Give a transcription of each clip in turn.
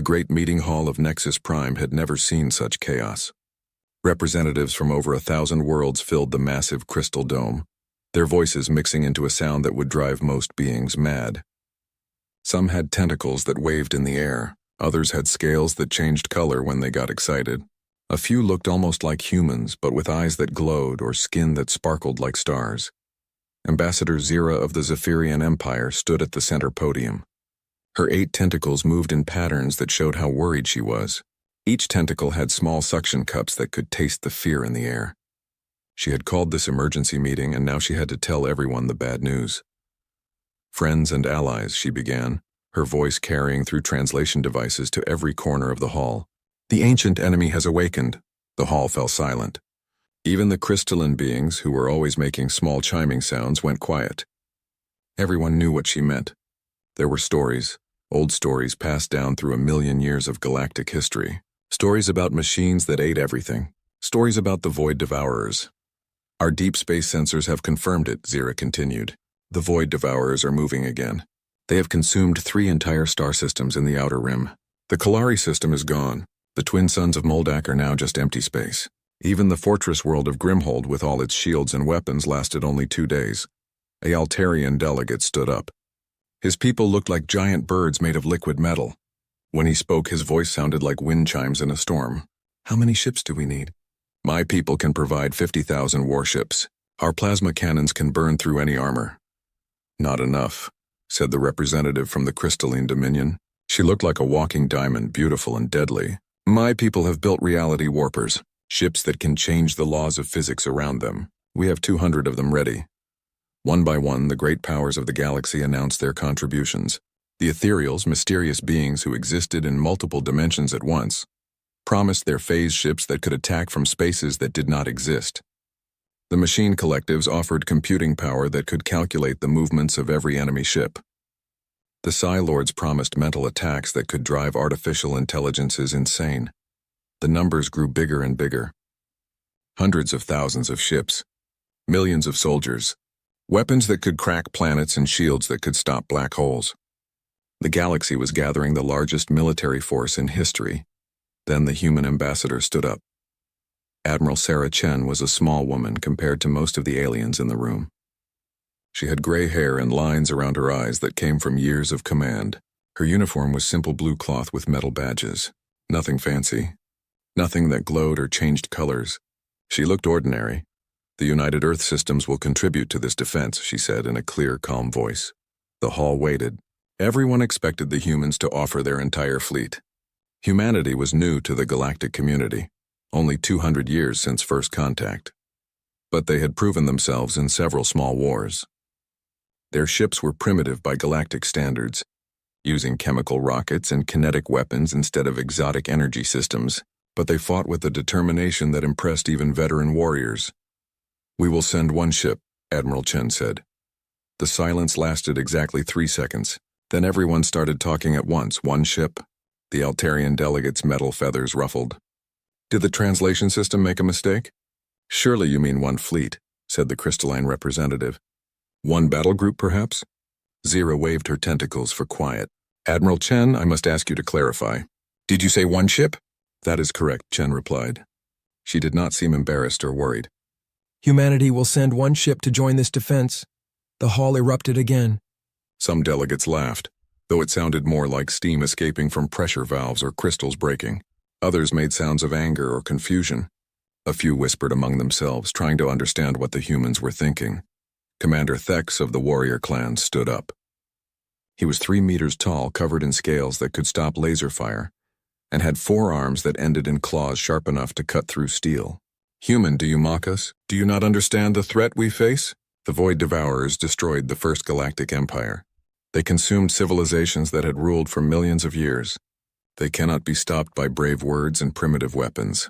The great meeting hall of Nexus Prime had never seen such chaos. Representatives from over 1,000 worlds filled the massive crystal dome, their voices mixing into a sound that would drive most beings mad. Some had tentacles that waved in the air, others had scales that changed color when they got excited. A few looked almost like humans, but with eyes that glowed or skin that sparkled like stars. Ambassador Zira of the Zephyrian Empire stood at the center podium. Her 8 tentacles moved in patterns that showed how worried she was. Each tentacle had small suction cups that could taste the fear in the air. She had called this emergency meeting, and now she had to tell everyone the bad news. "Friends and allies," she began, her voice carrying through translation devices to every corner of the hall. "The ancient enemy has awakened." The hall fell silent. Even the crystalline beings, who were always making small chiming sounds, went quiet. Everyone knew what she meant. There were stories, old stories passed down through 1,000,000 years of galactic history. Stories about machines that ate everything. Stories about the Void Devourers. "Our deep space sensors have confirmed it," Zira continued. "The Void Devourers are moving again. They have consumed 3 entire star systems in the outer rim. The Kalari system is gone. The twin suns of Moldak are now just empty space. Even the fortress world of Grimhold with all its shields and weapons lasted only 2 days. A Altarian delegate stood up. His people looked like giant birds made of liquid metal. When he spoke, his voice sounded like wind chimes in a storm. "How many ships do we need?" "My people can provide 50,000 warships. Our plasma cannons can burn through any armor." "Not enough," said the representative from the Crystalline Dominion. She looked like a walking diamond, beautiful and deadly. "My people have built reality warpers, ships that can change the laws of physics around them. We have 200 of them ready." One by one, the great powers of the galaxy announced their contributions. The ethereals, mysterious beings who existed in multiple dimensions at once, promised their phase ships that could attack from spaces that did not exist. The machine collectives offered computing power that could calculate the movements of every enemy ship. The Psi-Lords promised mental attacks that could drive artificial intelligences insane. The numbers grew bigger and bigger. Hundreds of thousands of ships, millions of soldiers, weapons that could crack planets and shields that could stop black holes. The galaxy was gathering the largest military force in history. Then the human ambassador stood up. Admiral Sarah Chen was a small woman compared to most of the aliens in the room. She had gray hair and lines around her eyes that came from years of command. Her uniform was simple blue cloth with metal badges. Nothing fancy. Nothing that glowed or changed colors. She looked ordinary. "The United Earth Systems will contribute to this defense," she said in a clear, calm voice. The hall waited. Everyone expected the humans to offer their entire fleet. Humanity was new to the galactic community, only 200 years since first contact. But they had proven themselves in several small wars. Their ships were primitive by galactic standards, using chemical rockets and kinetic weapons instead of exotic energy systems, but they fought with a determination that impressed even veteran warriors. "We will send 1 ship," Admiral Chen said. The silence lasted exactly 3 seconds. Then everyone started talking at once. 1 ship. The Altarian delegates' metal feathers ruffled. "Did the translation system make a mistake?" "Surely you mean 1 fleet," said the crystalline representative. "1 battle group, perhaps?" Zira waved her tentacles for quiet. "Admiral Chen, I must ask you to clarify. Did you say 1 ship?" "That is correct," Chen replied. She did not seem embarrassed or worried. "Humanity will send 1 ship to join this defense." The hall erupted again. Some delegates laughed, though it sounded more like steam escaping from pressure valves or crystals breaking. Others made sounds of anger or confusion. A few whispered among themselves, trying to understand what the humans were thinking. Commander Thex of the warrior clan stood up. He was 3 meters tall, covered in scales that could stop laser fire, and had 4 arms that ended in claws sharp enough to cut through steel. "Human, do you mock us? Do you not understand the threat we face? The Void Devourers destroyed the first galactic empire. They consumed civilizations that had ruled for millions of years. They cannot be stopped by brave words and primitive weapons."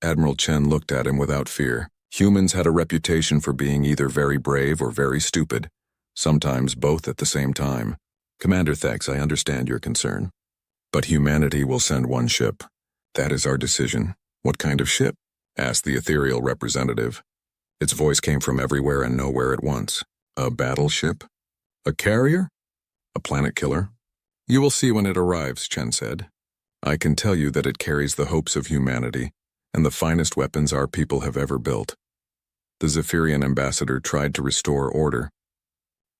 Admiral Chen looked at him without fear. Humans had a reputation for being either very brave or very stupid, sometimes both at the same time. "Commander Thex, I understand your concern. But humanity will send 1 ship. That is our decision." "What kind of ship?" asked the ethereal representative. Its voice came from everywhere and nowhere at once. "A battleship? A carrier? A planet killer?" "You will see when it arrives," Chen said. I can tell you that it carries the hopes of humanity and the finest weapons our people have ever built. The Zephyrian ambassador tried to restore order.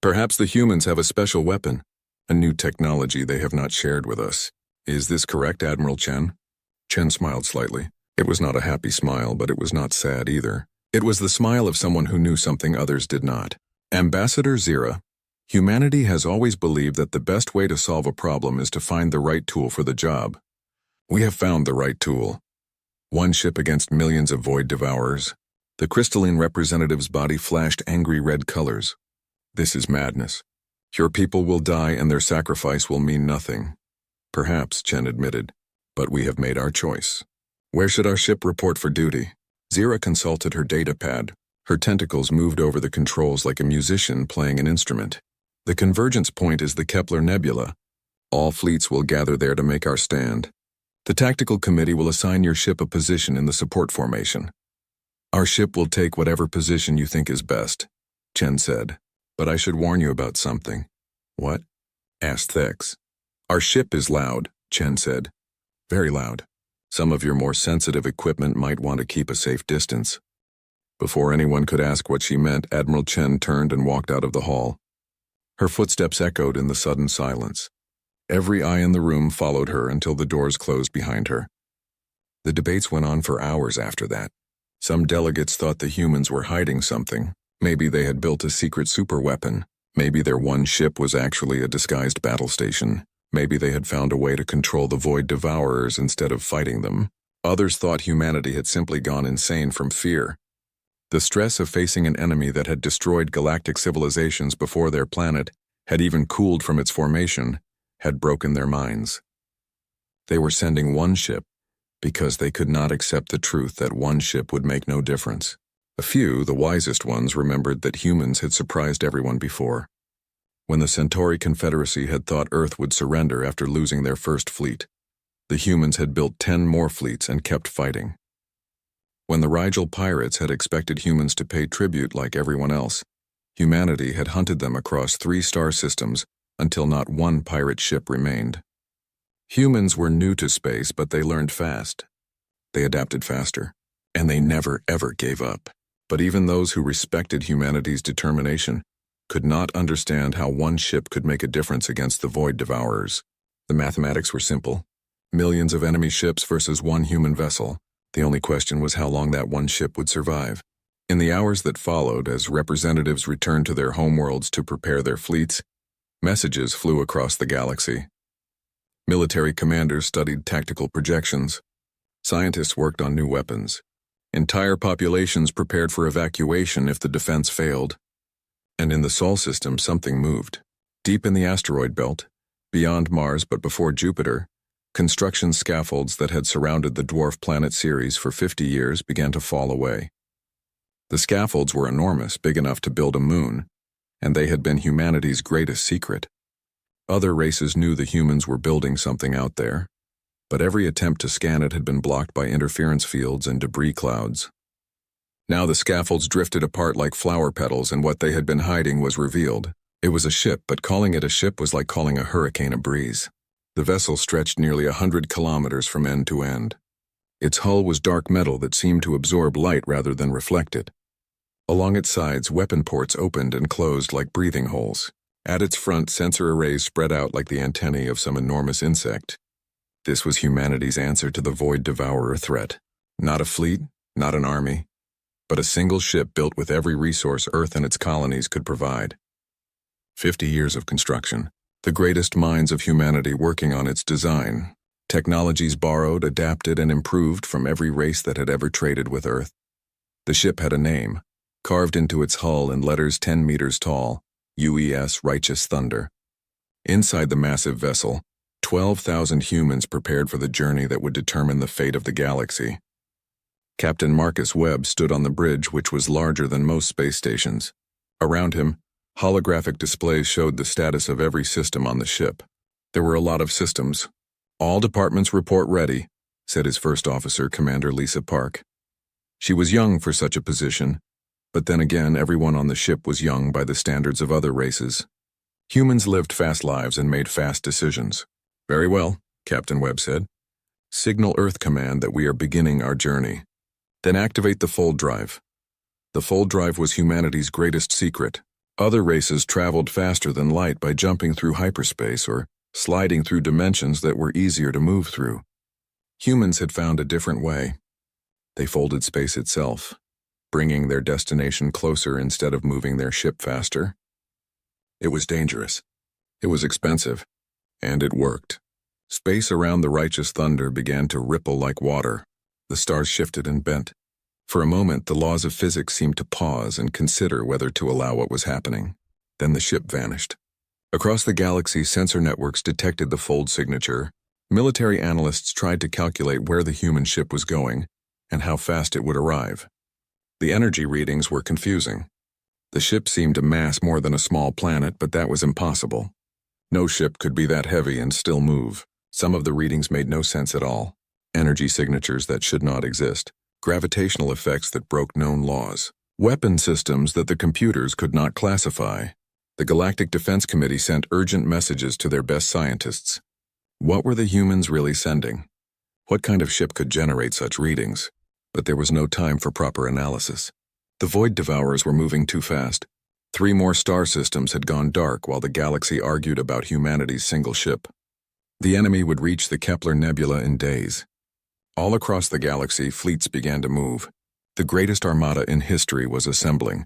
Perhaps the humans have a special weapon, a new technology they have not shared with us. Is this correct, Admiral Chen? Chen smiled slightly. It was not a happy smile, but it was not sad either. It was the smile of someone who knew something others did not. Ambassador Zira, humanity has always believed that the best way to solve a problem is to find the right tool for the job. We have found the right tool. One ship against millions of void devourers. The crystalline representative's body flashed angry red colors. This is madness. Your people will die and their sacrifice will mean nothing. Perhaps, Chen admitted, but we have made our choice. Where should our ship report for duty? Zira consulted her data pad. Her tentacles moved over the controls like a musician playing an instrument. The convergence point is the Kepler Nebula. All fleets will gather there to make our stand. The tactical committee will assign your ship a position in the support formation. Our ship will take whatever position you think is best, Chen said. But I should warn you about something. What? Asked Thex. Our ship is loud, Chen said. Very loud. Some of your more sensitive equipment might want to keep a safe distance. Before anyone could ask what she meant, Admiral Chen turned and walked out of the hall. Her footsteps echoed in the sudden silence. Every eye in the room followed her until the doors closed behind her. The debates went on for hours after that. Some delegates thought the humans were hiding something. Maybe they had built a secret superweapon. Maybe their one ship was actually a disguised battle station. Maybe they had found a way to control the void devourers instead of fighting them. Others thought humanity had simply gone insane from fear. The stress of facing an enemy that had destroyed galactic civilizations before their planet, had even cooled from its formation, had broken their minds. They were sending one ship because they could not accept the truth that one ship would make no difference. A few, the wisest ones, remembered that humans had surprised everyone before. When the Centauri Confederacy had thought Earth would surrender after losing their first fleet, the humans had built 10 more fleets and kept fighting. When the Rigel pirates had expected humans to pay tribute like everyone else, humanity had hunted them across 3 star systems until not one pirate ship remained. Humans were new to space, but they learned fast. They adapted faster, and they never ever gave up. But even those who respected humanity's determination could not understand how one ship could make a difference against the void devourers. The mathematics were simple. Millions of enemy ships versus one human vessel. The only question was how long that one ship would survive. In the hours that followed, as representatives returned to their homeworlds to prepare their fleets, messages flew across the galaxy. Military commanders studied tactical projections. Scientists worked on new weapons. Entire populations prepared for evacuation if the defense failed. And in the Sol system, something moved. Deep in the asteroid belt, beyond Mars but before Jupiter, construction scaffolds that had surrounded the dwarf planet Ceres for 50 years began to fall away. The scaffolds were enormous, big enough to build a moon, and they had been humanity's greatest secret. Other races knew the humans were building something out there, but every attempt to scan it had been blocked by interference fields and debris clouds. Now the scaffolds drifted apart like flower petals, and what they had been hiding was revealed. It was a ship, but calling it a ship was like calling a hurricane a breeze. The vessel stretched nearly 100 kilometers from end to end. Its hull was dark metal that seemed to absorb light rather than reflect it. Along its sides, weapon ports opened and closed like breathing holes. At its front, sensor arrays spread out like the antennae of some enormous insect. This was humanity's answer to the void devourer threat. Not a fleet, not an army, but a single ship built with every resource Earth and its colonies could provide. 50 years of construction, the greatest minds of humanity working on its design. Technologies borrowed, adapted, and improved from every race that had ever traded with Earth. The ship had a name, carved into its hull in letters 10 meters tall, UES Righteous Thunder. Inside the massive vessel, 12,000 humans prepared for the journey that would determine the fate of the galaxy. Captain Marcus Webb stood on the bridge, which was larger than most space stations. Around him, holographic displays showed the status of every system on the ship. There were a lot of systems. "All departments report ready," said his first officer, Commander Lisa Park. She was young for such a position, but then again, everyone on the ship was young by the standards of other races. Humans lived fast lives and made fast decisions. "Very well," Captain Webb said. Signal Earth Command that we are beginning our journey. Then activate the fold drive. The fold drive was humanity's greatest secret. Other races traveled faster than light by jumping through hyperspace or sliding through dimensions that were easier to move through. Humans had found a different way. They folded space itself, bringing their destination closer instead of moving their ship faster. It was dangerous. It was expensive. And it worked. Space around the righteous thunder began to ripple like water. The stars shifted and bent. For a moment, the laws of physics seemed to pause and consider whether to allow what was happening. Then the ship vanished. Across the galaxy, sensor networks detected the fold signature. Military analysts tried to calculate where the human ship was going and how fast it would arrive. The energy readings were confusing. The ship seemed to mass more than a small planet, but that was impossible. No ship could be that heavy and still move. Some of the readings made no sense at all. Energy signatures that should not exist. Gravitational effects that broke known laws. Weapon systems that the computers could not classify. The Galactic Defense Committee sent urgent messages to their best scientists. What were the humans really sending? What kind of ship could generate such readings? But there was no time for proper analysis. The Void Devourers were moving too fast. 3 more star systems had gone dark while the galaxy argued about humanity's single ship. The enemy would reach the Kepler Nebula in days. All across the galaxy, fleets began to move. The greatest armada in history was assembling,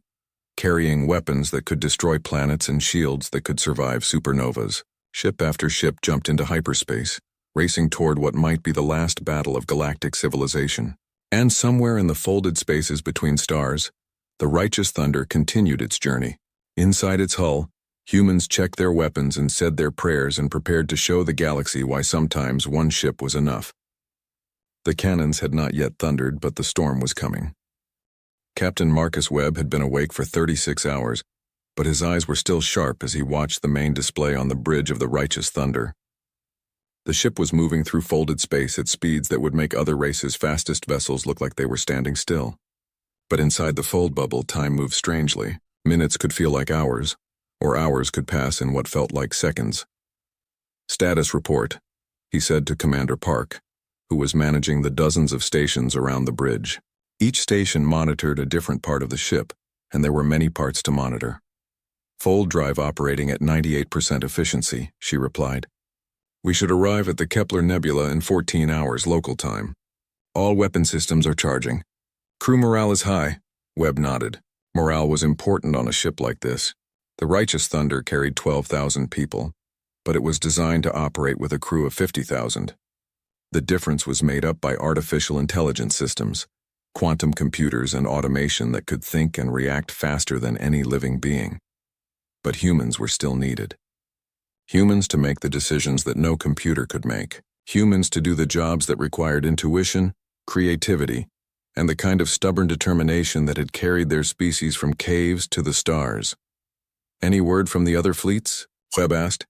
carrying weapons that could destroy planets and shields that could survive supernovas. Ship after ship jumped into hyperspace, racing toward what might be the last battle of galactic civilization. And somewhere in the folded spaces between stars, the righteous thunder continued its journey. Inside its hull, humans checked their weapons and said their prayers and prepared to show the galaxy why sometimes one ship was enough. The cannons had not yet thundered, but the storm was coming. Captain Marcus Webb had been awake for 36 hours, but his eyes were still sharp as he watched the main display on the bridge of the righteous thunder. The ship was moving through folded space at speeds that would make other races' fastest vessels look like they were standing still. But inside the fold bubble, time moved strangely. Minutes could feel like hours, or hours could pass in what felt like seconds. "Status report," he said to Commander Park, who was managing the dozens of stations around the bridge. Each station monitored a different part of the ship, and there were many parts to monitor. "Fold drive operating at 98% efficiency," she replied. "We should arrive at the Kepler Nebula in 14 hours local time. All weapon systems are charging. Crew morale is high." Webb nodded. Morale was important on a ship like this. The Righteous Thunder carried 12,000 people, but it was designed to operate with a crew of 50,000. The difference was made up by artificial intelligence systems, quantum computers and automation that could think and react faster than any living being. But humans were still needed. Humans to make the decisions that no computer could make. Humans to do the jobs that required intuition, creativity, and the kind of stubborn determination that had carried their species from caves to the stars. "Any word from the other fleets?" Webb asked.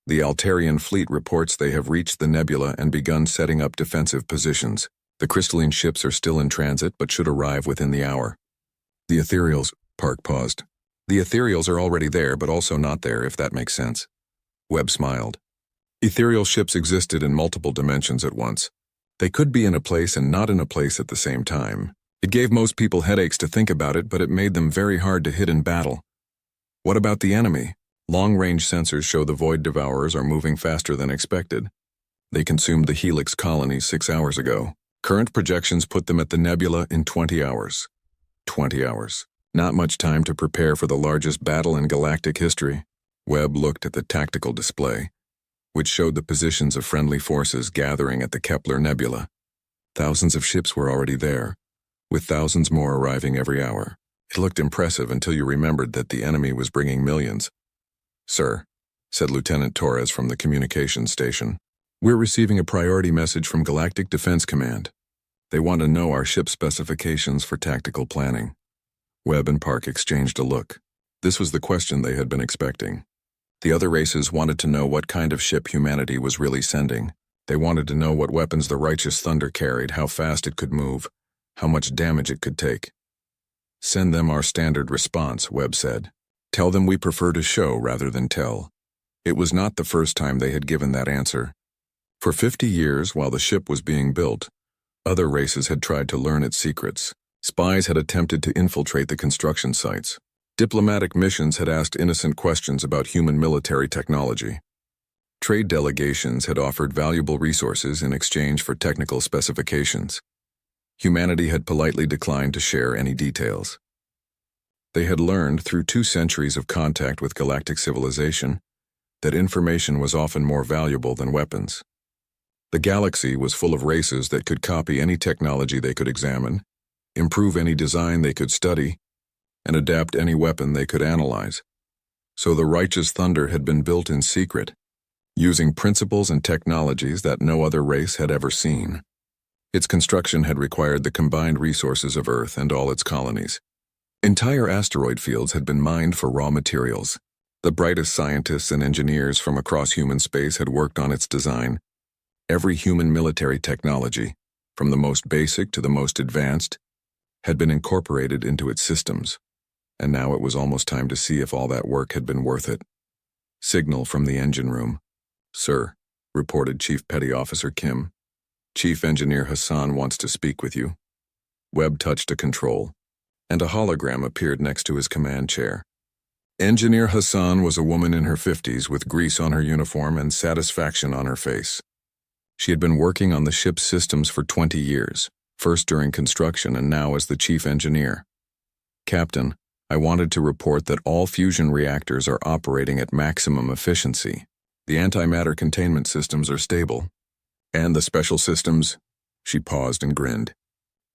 "The Altarian fleet reports they have reached the nebula and begun setting up defensive positions. The crystalline ships are still in transit but should arrive within the hour." "The ethereals," Park paused. "The ethereals are already there but also not there, if that makes sense." Webb smiled. Ethereal ships existed in multiple dimensions at once. They could be in a place and not in a place at the same time. It gave most people headaches to think about it, but it made them very hard to hit in battle. "What about the enemy?" "Long-range sensors show the Void Devourers are moving faster than expected. They consumed the Helix colony 6 hours ago. Current projections put them at the nebula in 20 hours. 20 hours. Not much time to prepare for the largest battle in galactic history." Webb looked at the tactical display, which showed the positions of friendly forces gathering at the Kepler Nebula. Thousands of ships were already there, with thousands more arriving every hour. It looked impressive until you remembered that the enemy was bringing millions. "Sir," said Lieutenant Torres from the communications station, "we're receiving a priority message from Galactic Defense Command. They want to know our ship specifications for tactical planning." Webb and Park exchanged a look. This was the question they had been expecting. The other races wanted to know what kind of ship humanity was really sending. They wanted to know what weapons the Righteous Thunder carried, how fast it could move, how much damage it could take. "Send them our standard response," Webb said. "Tell them we prefer to show rather than tell." It was not the first time they had given that answer. For 50 years, while the ship was being built, other races had tried to learn its secrets. Spies had attempted to infiltrate the construction sites. Diplomatic missions had asked innocent questions about human military technology. Trade delegations had offered valuable resources in exchange for technical specifications. Humanity had politely declined to share any details. They had learned, through 2 centuries of contact with galactic civilization, that information was often more valuable than weapons. The galaxy was full of races that could copy any technology they could examine, improve any design they could study, and adapt any weapon they could analyze. So the Righteous Thunder had been built in secret, using principles and technologies that no other race had ever seen. Its construction had required the combined resources of Earth and all its colonies. Entire asteroid fields had been mined for raw materials. The brightest scientists and engineers from across human space had worked on its design. Every human military technology, from the most basic to the most advanced, had been incorporated into its systems, and now it was almost time to see if all that work had been worth it. Signal from the engine room. "Sir," reported Chief Petty Officer Kim. "Chief Engineer Hassan wants to speak with you." Webb touched a control, and a hologram appeared next to his command chair. Engineer Hassan was a woman in her 50s with grease on her uniform and satisfaction on her face. She had been working on the ship's systems for 20 years, first during construction and now as the chief engineer. "Captain, I wanted to report that all fusion reactors are operating at maximum efficiency. The antimatter containment systems are stable. And the special systems?" She paused and grinned.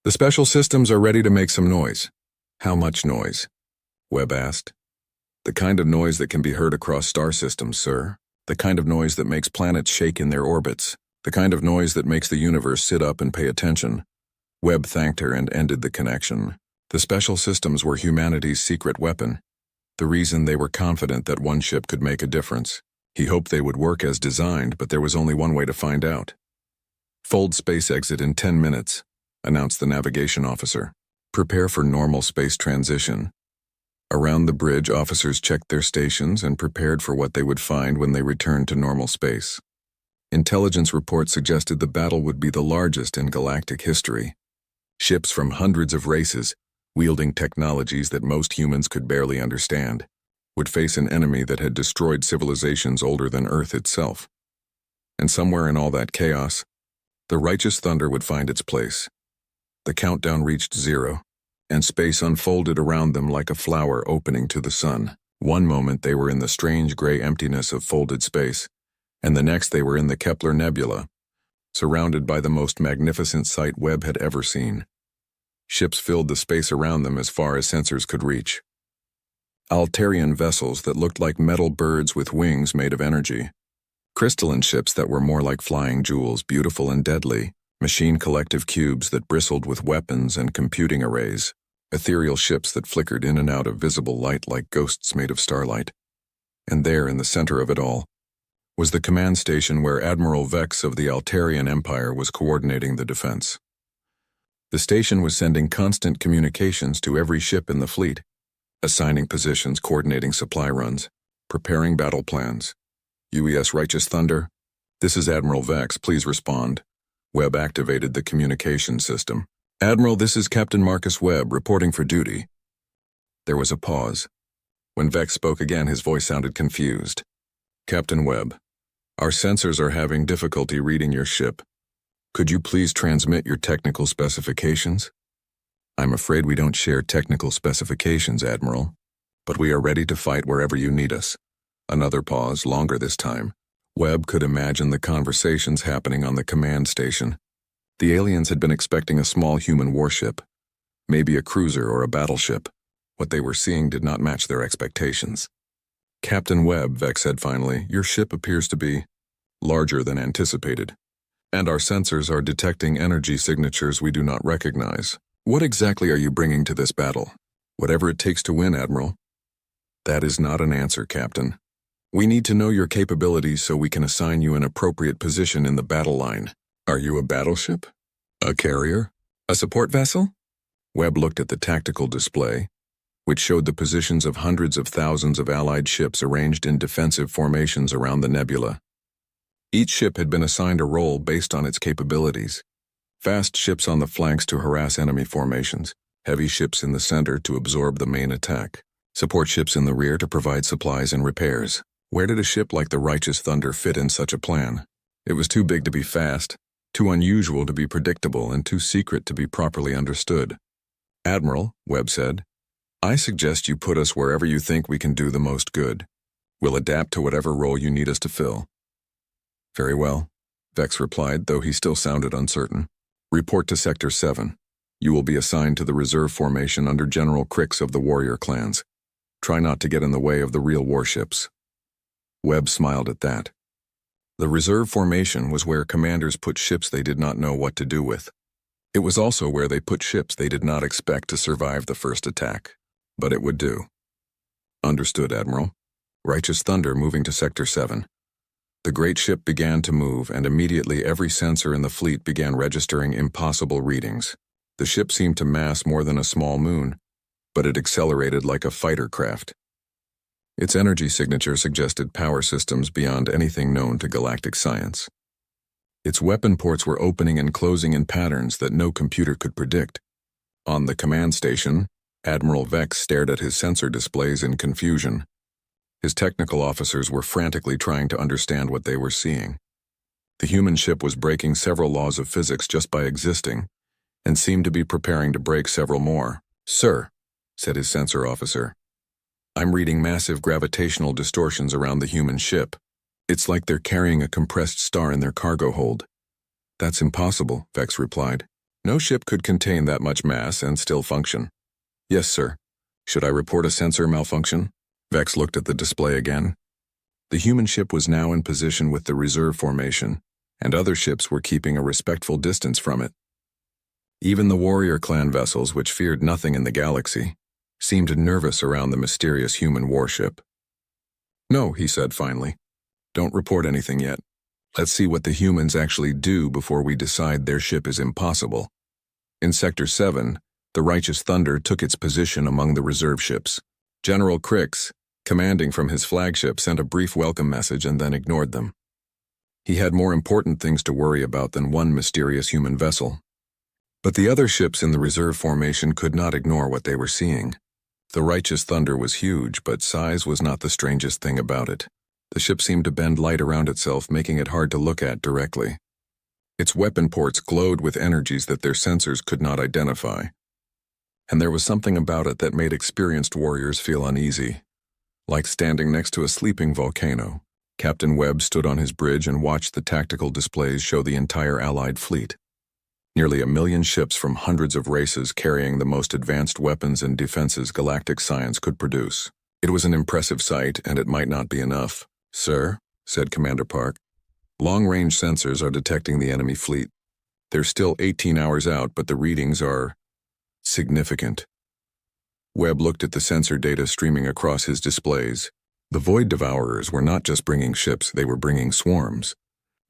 "The special systems are ready to make some noise." "How much noise?" Webb asked. "The kind of noise that can be heard across star systems, sir. The kind of noise that makes planets shake in their orbits. The kind of noise that makes the universe sit up and pay attention." Webb thanked her and ended the connection. The special systems were humanity's secret weapon. The reason they were confident that one ship could make a difference. He hoped they would work as designed, but there was only one way to find out. "Fold space exit in 10 minutes, announced the navigation officer. "Prepare for normal space transition." Around the bridge, officers checked their stations and prepared for what they would find when they returned to normal space. Intelligence reports suggested the battle would be the largest in galactic history. Ships from hundreds of races, wielding technologies that most humans could barely understand, would face an enemy that had destroyed civilizations older than Earth itself. And somewhere in all that chaos, the Righteous Thunder would find its place. The countdown reached 0, and space unfolded around them like a flower opening to the sun. One moment they were in the strange gray emptiness of folded space, and the next they were in the Kepler Nebula, surrounded by the most magnificent sight Webb had ever seen. Ships filled the space around them as far as sensors could reach. Altarian vessels that looked like metal birds with wings made of energy. Crystalline ships that were more like flying jewels, beautiful and deadly. Machine collective cubes that bristled with weapons and computing arrays. Ethereal ships that flickered in and out of visible light like ghosts made of starlight. And there, in the center of it all, was the command station where Admiral Vex of the Altarian Empire was coordinating the defense. The station was sending constant communications to every ship in the fleet, assigning positions, coordinating supply runs, preparing battle plans. "UES Righteous Thunder, this is Admiral Vex, please respond." Webb activated the communication system. "Admiral, this is Captain Marcus Webb, reporting for duty." There was a pause. When Vex spoke again, his voice sounded confused. "Captain Webb, our sensors are having difficulty reading your ship. Could you please transmit your technical specifications?" "I'm afraid we don't share technical specifications, Admiral, but we are ready to fight wherever you need us." Another pause, longer this time. Webb could imagine the conversations happening on the command station. The aliens had been expecting a small human warship, maybe a cruiser or a battleship. What they were seeing did not match their expectations. "Captain Webb," Vex said finally, "your ship appears to be larger than anticipated, and our sensors are detecting energy signatures we do not recognize. What exactly are you bringing to this battle?" "Whatever it takes to win, Admiral." "That is not an answer, Captain. We need to know your capabilities so we can assign you an appropriate position in the battle line." "Are you a battleship? A carrier? A support vessel?" Webb looked at the tactical display, which showed the positions of hundreds of thousands of Allied ships arranged in defensive formations around the nebula. Each ship had been assigned a role based on its capabilities. Fast ships on the flanks to harass enemy formations, heavy ships in the center to absorb the main attack, support ships in the rear to provide supplies and repairs. Where did a ship like the Righteous Thunder fit in such a plan? It was too big to be fast, too unusual to be predictable, and too secret to be properly understood. "Admiral," Webb said, "I suggest you put us wherever you think we can do the most good. We'll adapt to whatever role you need us to fill." "Very well," Vex replied, though he still sounded uncertain. "Report to Sector 7. You will be assigned to the reserve formation under General Crix of the warrior clans. Try not to get in the way of the real warships." Webb smiled at that. The reserve formation was where commanders put ships they did not know what to do with. It was also where they put ships they did not expect to survive the first attack. But it would do. "Understood, Admiral." Righteous Thunder moving to Sector 7. The great ship began to move, and immediately every sensor in the fleet began registering impossible readings. The ship seemed to mass more than a small moon, but it accelerated like a fighter craft. Its energy signature suggested power systems beyond anything known to galactic science. Its weapon ports were opening and closing in patterns that no computer could predict. On the command station, Admiral Vex stared at his sensor displays in confusion. His technical officers were frantically trying to understand what they were seeing. The human ship was breaking several laws of physics just by existing, and seemed to be preparing to break several more. "Sir," said his sensor officer, "I'm reading massive gravitational distortions around the human ship. It's like they're carrying a compressed star in their cargo hold." "That's impossible," Vex replied. "No ship could contain that much mass and still function." "Yes, sir. Should I report a sensor malfunction?" Vex looked at the display again. The human ship was now in position with the reserve formation, and other ships were keeping a respectful distance from it. Even the warrior clan vessels, which feared nothing in the galaxy, seemed nervous around the mysterious human warship. "No," he said finally. "Don't report anything yet. Let's see what the humans actually do before we decide their ship is impossible." In Sector 7, the Righteous Thunder took its position among the reserve ships. General Crix, commanding from his flagship, sent a brief welcome message and then ignored them. He had more important things to worry about than one mysterious human vessel. But the other ships in the reserve formation could not ignore what they were seeing. The Righteous Thunder was huge, but size was not the strangest thing about it. The ship seemed to bend light around itself, making it hard to look at directly. Its weapon ports glowed with energies that their sensors could not identify. And there was something about it that made experienced warriors feel uneasy. Like standing next to a sleeping volcano, Captain Webb stood on his bridge and watched the tactical displays show the entire Allied fleet. Nearly 1 million ships from hundreds of races carrying the most advanced weapons and defenses galactic science could produce. It was an impressive sight, and it might not be enough. "Sir," said Commander Park, "long-range sensors are detecting the enemy fleet. They're still 18 hours out, but the readings are significant." Webb looked at the sensor data streaming across his displays. The Void Devourers were not just bringing ships, they were bringing swarms.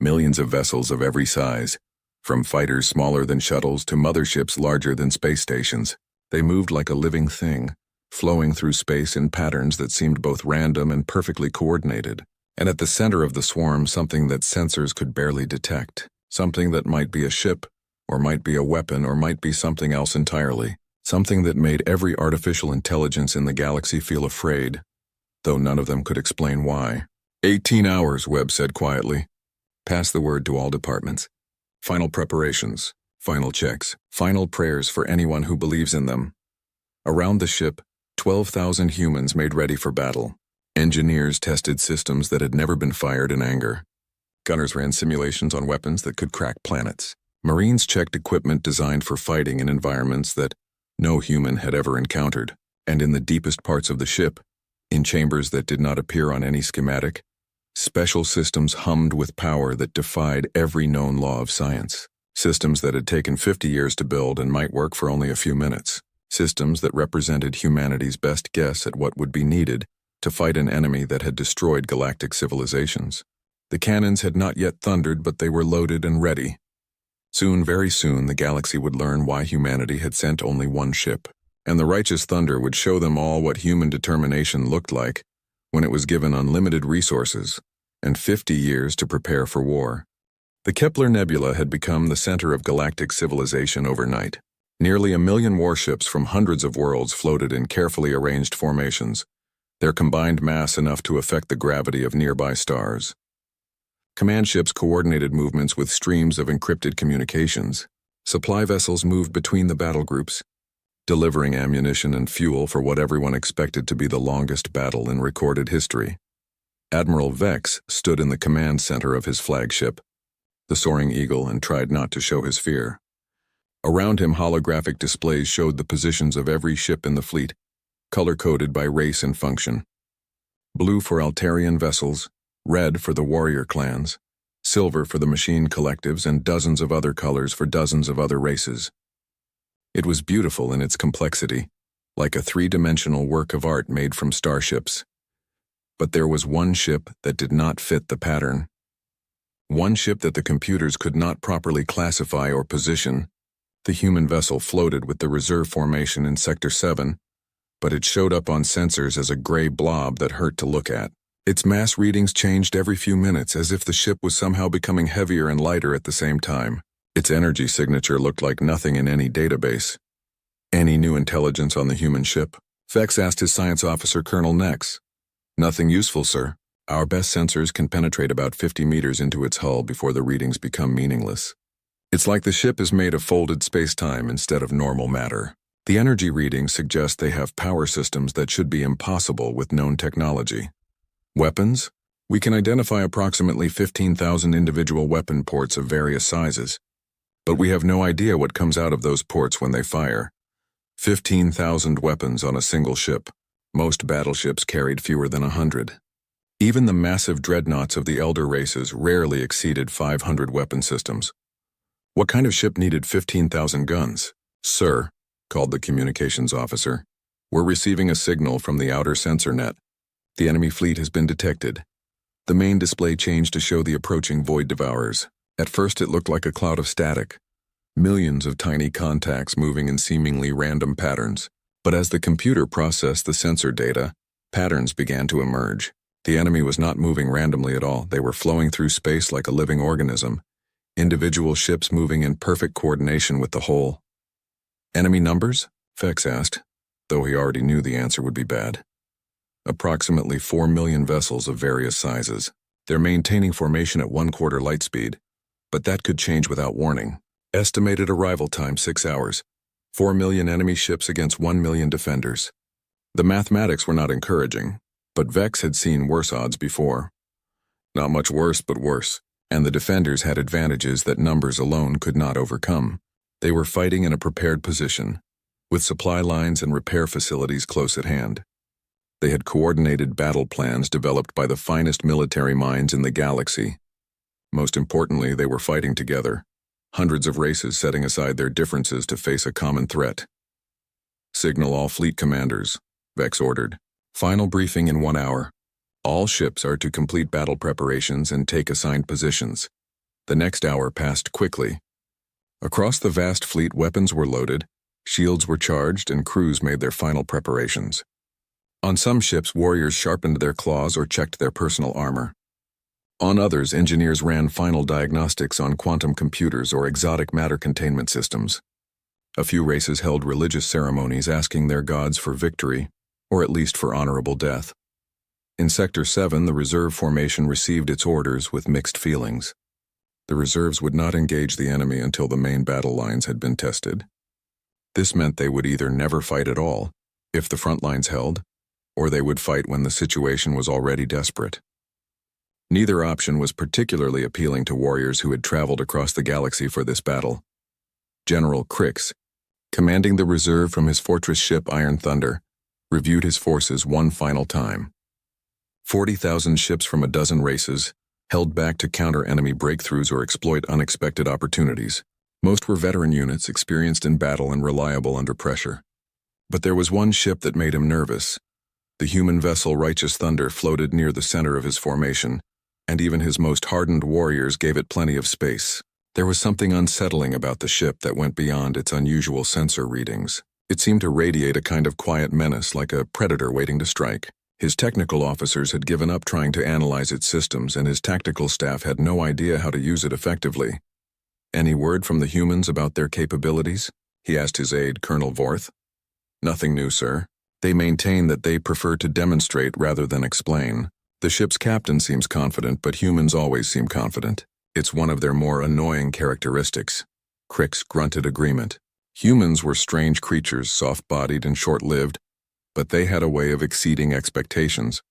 Millions of vessels of every size, from fighters smaller than shuttles to motherships larger than space stations. They moved like a living thing, flowing through space in patterns that seemed both random and perfectly coordinated. And at the center of the swarm, something that sensors could barely detect. Something that might be a ship, or might be a weapon, or might be something else entirely. Something that made every artificial intelligence in the galaxy feel afraid, though none of them could explain why. 18 hours, Webb said quietly. Pass the word to all departments. Final preparations, final checks, final prayers for anyone who believes in them. Around the ship, 12,000 humans made ready for battle. Engineers tested systems that had never been fired in anger. Gunners ran simulations on weapons that could crack planets. Marines checked equipment designed for fighting in environments that no human had ever encountered. And in the deepest parts of the ship, in chambers that did not appear on any schematic, special systems hummed with power that defied every known law of science. Systems that had taken 50 years to build and might work for only a few minutes. Systems that represented humanity's best guess at what would be needed to fight an enemy that had destroyed galactic civilizations. The cannons had not yet thundered, but they were loaded and ready. Soon, very soon, the galaxy would learn why humanity had sent only one ship. And the Righteous Thunder would show them all what human determination looked like when it was given unlimited resources and 50 years to prepare for war. The Kepler Nebula had become the center of galactic civilization overnight. Nearly 1 million warships from hundreds of worlds floated in carefully arranged formations, their combined mass enough to affect the gravity of nearby stars. Command ships coordinated movements with streams of encrypted communications. Supply vessels moved between the battle groups, delivering ammunition and fuel for what everyone expected to be the longest battle in recorded history. Admiral Vex stood in the command center of his flagship, the Soaring Eagle, and tried not to show his fear. Around him, holographic displays showed the positions of every ship in the fleet, color-coded by race and function. Blue for Altarian vessels, red for the warrior clans, silver for the machine collectives, and dozens of other colors for dozens of other races. It was beautiful in its complexity, like a three-dimensional work of art made from starships. But there was one ship that did not fit the pattern. One ship that the computers could not properly classify or position. The human vessel floated with the reserve formation in Sector 7, but it showed up on sensors as a gray blob that hurt to look at. Its mass readings changed every few minutes, as if the ship was somehow becoming heavier and lighter at the same time. Its energy signature looked like nothing in any database. Any new intelligence on the human ship? Vex asked his science officer, Colonel Nex. Nothing useful, sir. Our best sensors can penetrate about 50 meters into its hull before the readings become meaningless. It's like the ship is made of folded space-time instead of normal matter. The energy readings suggest they have power systems that should be impossible with known technology. Weapons? We can identify approximately 15,000 individual weapon ports of various sizes, but we have no idea what comes out of those ports when they fire. 15,000 weapons on a single ship. Most battleships carried fewer than 100. Even the massive dreadnoughts of the elder races rarely exceeded 500 weapon systems. What kind of ship needed 15,000 guns? Sir, called the communications officer, we're receiving a signal from the outer sensor net. The enemy fleet has been detected. The main display changed to show the approaching void devourers. At first it looked like a cloud of static, millions of tiny contacts moving in seemingly random patterns. But as the computer processed the sensor data, patterns began to emerge. The enemy was not moving randomly at all. They were flowing through space like a living organism, individual ships moving in perfect coordination with the whole. Enemy numbers? Vex asked, though he already knew the answer would be bad. Approximately 4 million vessels of various sizes. They're maintaining formation at 1/4 light speed, but that could change without warning. Estimated arrival time 6 hours. 4 million enemy ships against 1 million defenders. The mathematics were not encouraging, but Vex had seen worse odds before. Not much worse, but worse, and the defenders had advantages that numbers alone could not overcome. They were fighting in a prepared position, with supply lines and repair facilities close at hand. They had coordinated battle plans developed by the finest military minds in the galaxy. Most importantly, they were fighting together, hundreds of races setting aside their differences to face a common threat. Signal all fleet commanders, Vex ordered. Final briefing in 1 hour. All ships are to complete battle preparations and take assigned positions. The next hour passed quickly. Across the vast fleet, weapons were loaded, shields were charged, and crews made their final preparations. On some ships, warriors sharpened their claws or checked their personal armor. On others, engineers ran final diagnostics on quantum computers or exotic matter containment systems. A few races held religious ceremonies asking their gods for victory, or at least for honorable death. In Sector 7, the reserve formation received its orders with mixed feelings. The reserves would not engage the enemy until the main battle lines had been tested. This meant they would either never fight at all, if the front lines held, or they would fight when the situation was already desperate. Neither option was particularly appealing to warriors who had traveled across the galaxy for this battle. General Crix, commanding the reserve from his fortress ship Iron Thunder, reviewed his forces one final time. 40,000 ships from a dozen races, held back to counter enemy breakthroughs or exploit unexpected opportunities. Most were veteran units experienced in battle and reliable under pressure. But there was one ship that made him nervous. The human vessel Righteous Thunder floated near the center of his formation, and even his most hardened warriors gave it plenty of space. There was something unsettling about the ship that went beyond its unusual sensor readings. It seemed to radiate a kind of quiet menace, like a predator waiting to strike. His technical officers had given up trying to analyze its systems, and his tactical staff had no idea how to use it effectively. "Any word from the humans about their capabilities?" he asked his aide, Colonel Vorth. "Nothing new, sir. They maintain that they prefer to demonstrate rather than explain. The ship's captain seems confident, but humans always seem confident. It's one of their more annoying characteristics." Crix grunted agreement. Humans were strange creatures, soft-bodied and short-lived, but they had a way of exceeding expectations.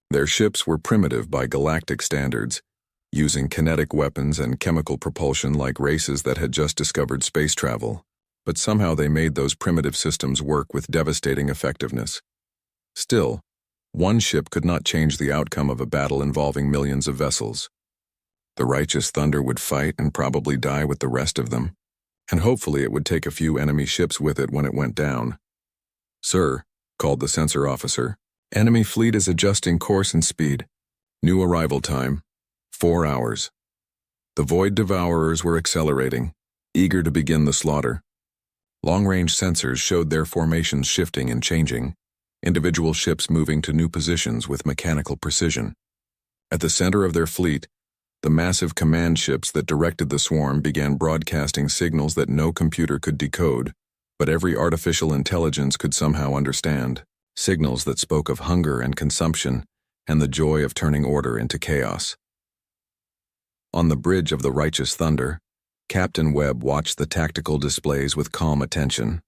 Their ships were primitive by galactic standards, using kinetic weapons and chemical propulsion like races that had just discovered space travel, but somehow they made those primitive systems work with devastating effectiveness. Still, one ship could not change the outcome of a battle involving millions of vessels. The righteous Thunder would fight and probably die with the rest of them, and hopefully it would take a few enemy ships with it when it went down. "Sir," called the sensor officer, "enemy fleet is adjusting course and speed. New arrival time, 4 hours." The Void Devourers were accelerating, eager to begin the slaughter. Long-range sensors showed their formations shifting and changing, individual ships moving to new positions with mechanical precision. At the center of their fleet, the massive command ships that directed the swarm began broadcasting signals that no computer could decode, but every artificial intelligence could somehow understand. Signals that spoke of hunger and consumption and the joy of turning order into chaos. On the bridge of the Righteous Thunder, Captain Webb watched the tactical displays with calm attention.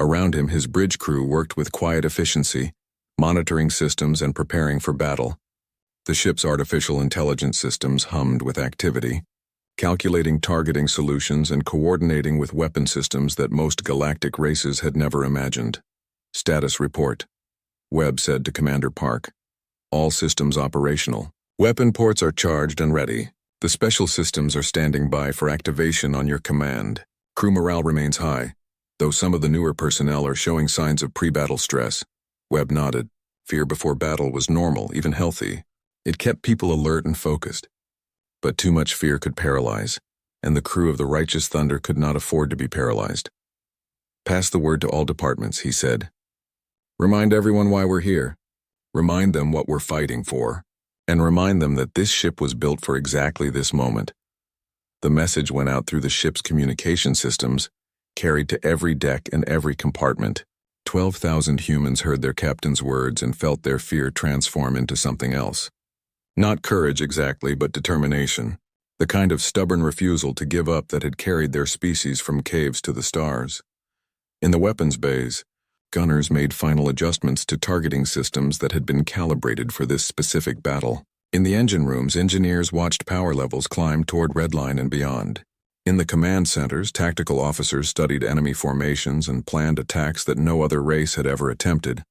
Around him, his bridge crew worked with quiet efficiency, monitoring systems and preparing for battle. The ship's artificial intelligence systems hummed with activity, calculating targeting solutions and coordinating with weapon systems that most galactic races had never imagined. "Status report," Webb said to Commander Park. "All systems operational. Weapon ports are charged and ready. The special systems are standing by for activation on your command. Crew morale remains high, though some of the newer personnel are showing signs of pre-battle stress." Webb nodded. Fear before battle was normal, even healthy. It kept people alert and focused. But too much fear could paralyze, and the crew of the Righteous Thunder could not afford to be paralyzed. "Pass the word to all departments," he said. "Remind everyone why we're here. Remind them what we're fighting for. And remind them that this ship was built for exactly this moment." The message went out through the ship's communication systems, carried to every deck and every compartment. 12,000 humans heard their captain's words and felt their fear transform into something else. Not courage exactly, but determination. The kind of stubborn refusal to give up that had carried their species from caves to the stars. In the weapons bays, gunners made final adjustments to targeting systems that had been calibrated for this specific battle. In the engine rooms, engineers watched power levels climb toward redline and beyond. In the command centers, tactical officers studied enemy formations and planned attacks that no other race had ever attempted.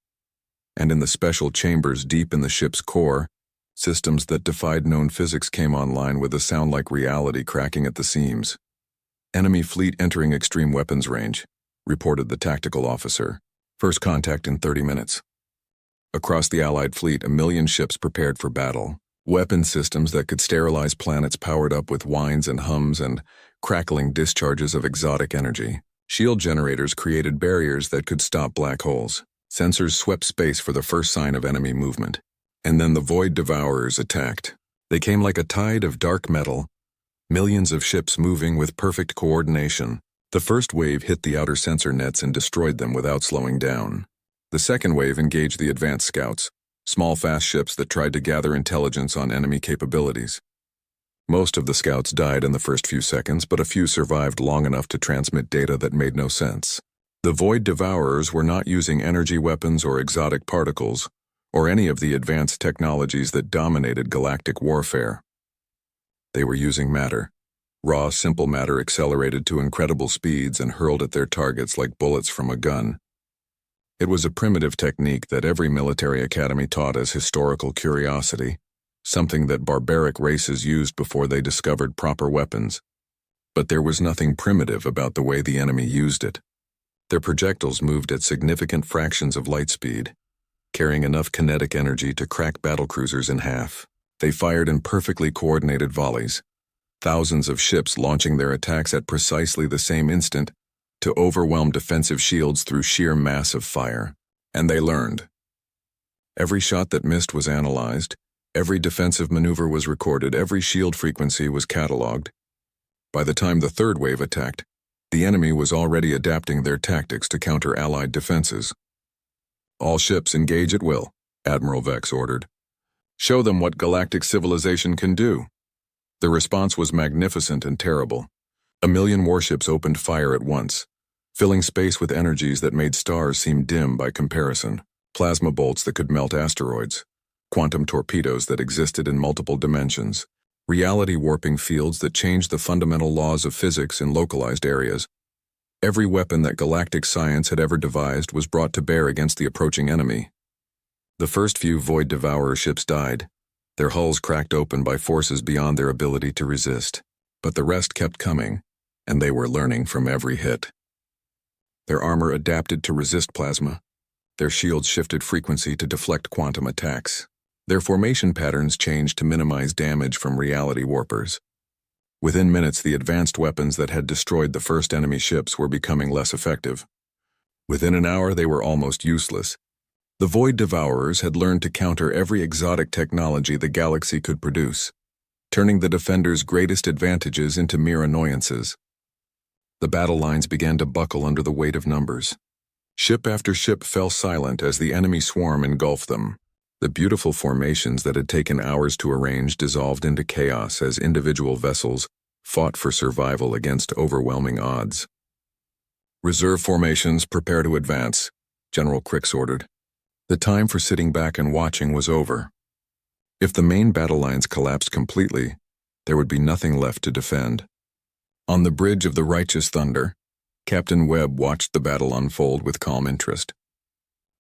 And in the special chambers deep in the ship's core, systems that defied known physics came online with a sound like reality cracking at the seams. "Enemy fleet entering extreme weapons range," reported the tactical officer. "First contact in 30 minutes. Across the Allied fleet, 1 million ships prepared for battle. Weapon systems that could sterilize planets powered up with whines and hums and crackling discharges of exotic energy. Shield generators created barriers that could stop black holes. Sensors swept space for the first sign of enemy movement. And then the Void Devourers attacked. They came like a tide of dark metal, millions of ships moving with perfect coordination. The first wave hit the outer sensor nets and destroyed them without slowing down. The second wave engaged the advanced scouts, small fast ships that tried to gather intelligence on enemy capabilities. Most of the scouts died in the first few seconds, but a few survived long enough to transmit data that made no sense. The Void Devourers were not using energy weapons or exotic particles, or any of the advanced technologies that dominated galactic warfare. They were using matter. Raw, simple matter accelerated to incredible speeds and hurled at their targets like bullets from a gun. It was a primitive technique that every military academy taught as historical curiosity, something that barbaric races used before they discovered proper weapons. But there was nothing primitive about the way the enemy used it. Their projectiles moved at significant fractions of light speed, carrying enough kinetic energy to crack battlecruisers in half. They fired in perfectly coordinated volleys, thousands of ships launching their attacks at precisely the same instant to overwhelm defensive shields through sheer mass of fire. And they learned. Every shot that missed was analyzed, every defensive maneuver was recorded, every shield frequency was catalogued. By the time the third wave attacked, the enemy was already adapting their tactics to counter Allied defenses. "All ships engage at will," Admiral Vex ordered. "Show them what galactic civilization can do." The response was magnificent and terrible. 1,000,000 warships opened fire at once, filling space with energies that made stars seem dim by comparison. Plasma bolts that could melt asteroids, quantum torpedoes that existed in multiple dimensions, reality warping fields that changed the fundamental laws of physics in localized areas. Every weapon that galactic science had ever devised was brought to bear against the approaching enemy. The first few Void Devourer ships died, their hulls cracked open by forces beyond their ability to resist. But the rest kept coming, and they were learning from every hit. Their armor adapted to resist plasma. Their shields shifted frequency to deflect quantum attacks. Their formation patterns changed to minimize damage from reality warpers. Within minutes, the advanced weapons that had destroyed the first enemy ships were becoming less effective. Within an hour, they were almost useless. The Void Devourers had learned to counter every exotic technology the galaxy could produce, turning the defenders' greatest advantages into mere annoyances. The battle lines began to buckle under the weight of numbers. Ship after ship fell silent as the enemy swarm engulfed them. The beautiful formations that had taken hours to arrange dissolved into chaos as individual vessels fought for survival against overwhelming odds. "Reserve formations, prepare to advance," General Crix ordered. The time for sitting back and watching was over. If the main battle lines collapsed completely, there would be nothing left to defend. On the bridge of the Righteous Thunder, Captain Webb watched the battle unfold with calm interest.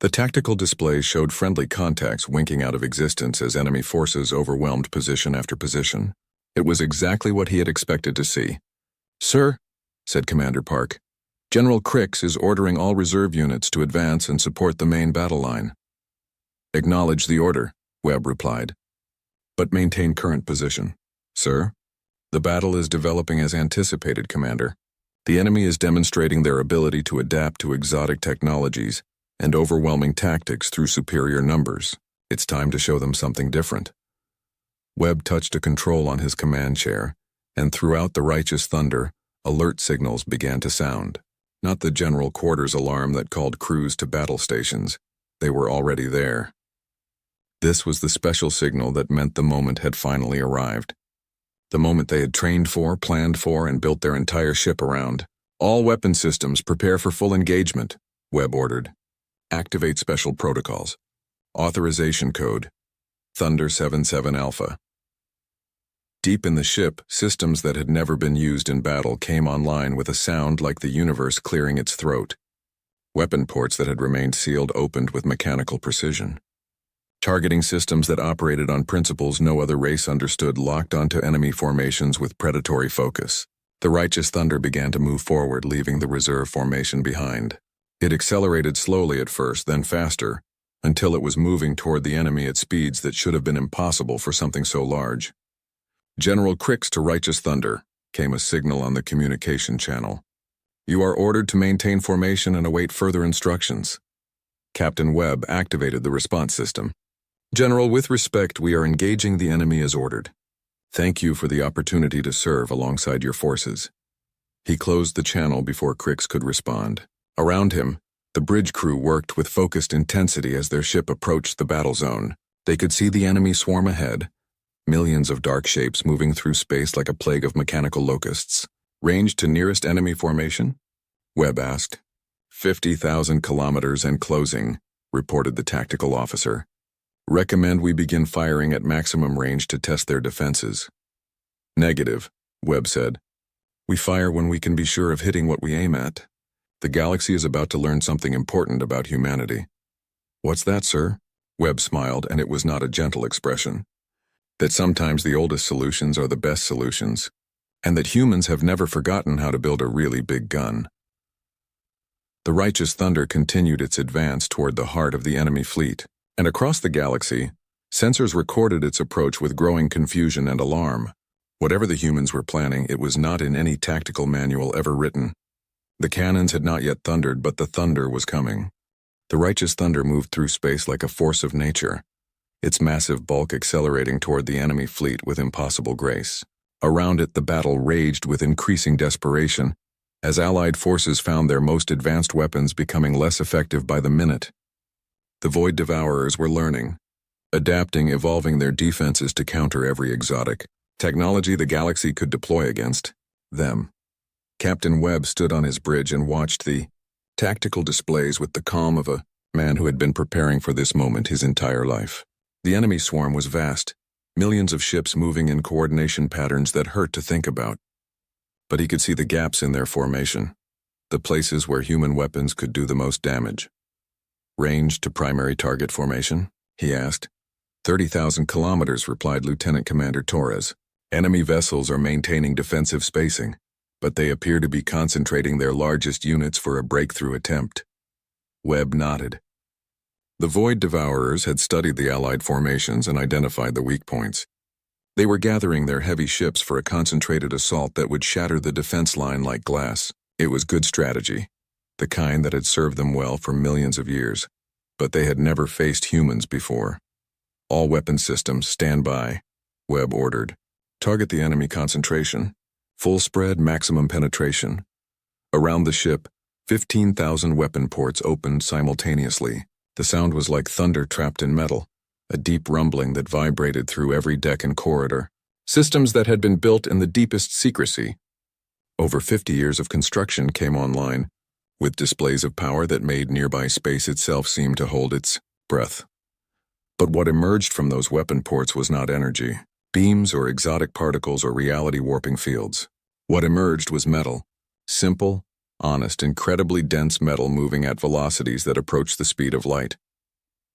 The tactical display showed friendly contacts winking out of existence as enemy forces overwhelmed position after position. It was exactly what he had expected to see. "Sir," said Commander Park, "General Crix is ordering all reserve units to advance and support the main battle line." "Acknowledge the order," Webb replied. "But maintain current position." "Sir?" "The battle is developing as anticipated, Commander. The enemy is demonstrating their ability to adapt to exotic technologies and overwhelming tactics through superior numbers. It's time to show them something different." Webb touched a control on his command chair, and throughout the Righteous Thunder, alert signals began to sound. Not the general quarters alarm that called crews to battle stations. They were already there. This was the special signal that meant the moment had finally arrived. The moment they had trained for, planned for, and built their entire ship around. "All weapon systems prepare for full engagement," Webb ordered. "Activate special protocols. Authorization code, Thunder 77 Alpha." Deep in the ship, systems that had never been used in battle came online with a sound like the universe clearing its throat. Weapon ports that had remained sealed opened with mechanical precision. Targeting systems that operated on principles no other race understood locked onto enemy formations with predatory focus. The Righteous Thunder began to move forward, leaving the reserve formation behind. It accelerated slowly at first, then faster, until it was moving toward the enemy at speeds that should have been impossible for something so large. "General Crix to Righteous Thunder," came a signal on the communication channel. "You are ordered to maintain formation and await further instructions." Captain Webb activated the response system. "General, with respect, we are engaging the enemy as ordered. Thank you for the opportunity to serve alongside your forces." He closed the channel before Crix could respond. Around him, the bridge crew worked with focused intensity as their ship approached the battle zone. They could see the enemy swarm ahead, millions of dark shapes moving through space like a plague of mechanical locusts. "Range to nearest enemy formation?" Webb asked. 50,000 kilometers and closing," reported the tactical officer. "Recommend we begin firing at maximum range to test their defenses." "Negative," Webb said. "We fire when we can be sure of hitting what we aim at. The galaxy is about to learn something important about humanity." "What's that, sir?" Webb smiled, and it was not a gentle expression. "That sometimes the oldest solutions are the best solutions, and that humans have never forgotten how to build a really big gun." The Righteous Thunder continued its advance toward the heart of the enemy fleet, and across the galaxy, sensors recorded its approach with growing confusion and alarm. Whatever the humans were planning, it was not in any tactical manual ever written. The cannons had not yet thundered, but the thunder was coming. The righteous thunder moved through space like a force of nature, its massive bulk accelerating toward the enemy fleet with impossible grace. Around it, the battle raged with increasing desperation, as Allied forces found their most advanced weapons becoming less effective by the minute. The Void Devourers were learning, adapting, evolving their defenses to counter every exotic technology the galaxy could deploy against them. Captain Webb stood on his bridge and watched the tactical displays with the calm of a man who had been preparing for this moment his entire life. The enemy swarm was vast, millions of ships moving in coordination patterns that hurt to think about. But he could see the gaps in their formation, the places where human weapons could do the most damage. Range to primary target formation? He asked. 30,000 kilometers, replied Lieutenant Commander Torres. Enemy vessels are maintaining defensive spacing, but they appear to be concentrating their largest units for a breakthrough attempt. Webb nodded. The Void Devourers had studied the Allied formations and identified the weak points. They were gathering their heavy ships for a concentrated assault that would shatter the defense line like glass. It was good strategy, the kind that had served them well for millions of years, but they had never faced humans before. All weapon systems, stand by, Webb ordered. Target the enemy concentration. Full spread, maximum penetration. Around the ship, 15,000 weapon ports opened simultaneously. The sound was like thunder trapped in metal, a deep rumbling that vibrated through every deck and corridor. Systems that had been built in the deepest secrecy. Over 50 years of construction came online, with displays of power that made nearby space itself seem to hold its breath. But what emerged from those weapon ports was not energy, beams or exotic particles or reality-warping fields. What emerged was metal, simple, honest, incredibly dense metal moving at velocities that approached the speed of light.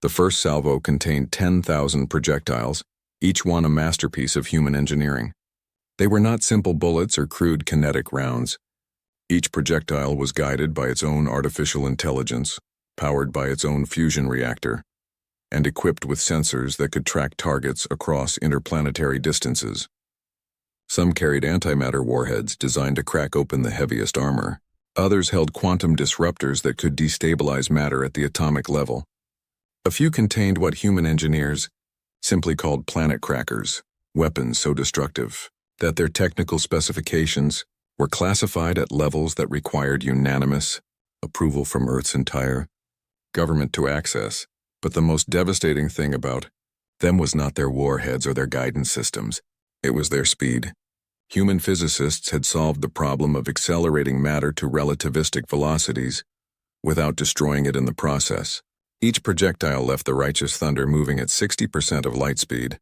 The first salvo contained 10,000 projectiles, each one a masterpiece of human engineering. They were not simple bullets or crude kinetic rounds. Each projectile was guided by its own artificial intelligence, powered by its own fusion reactor, and equipped with sensors that could track targets across interplanetary distances. Some carried antimatter warheads designed to crack open the heaviest armor. Others held quantum disruptors that could destabilize matter at the atomic level. A few contained what human engineers simply called planet crackers, weapons so destructive that their technical specifications were classified at levels that required unanimous approval from Earth's entire government to access. But the most devastating thing about them was not their warheads or their guidance systems. It was their speed. Human physicists had solved the problem of accelerating matter to relativistic velocities without destroying it in the process. Each projectile left the righteous thunder moving at 60% of light speed,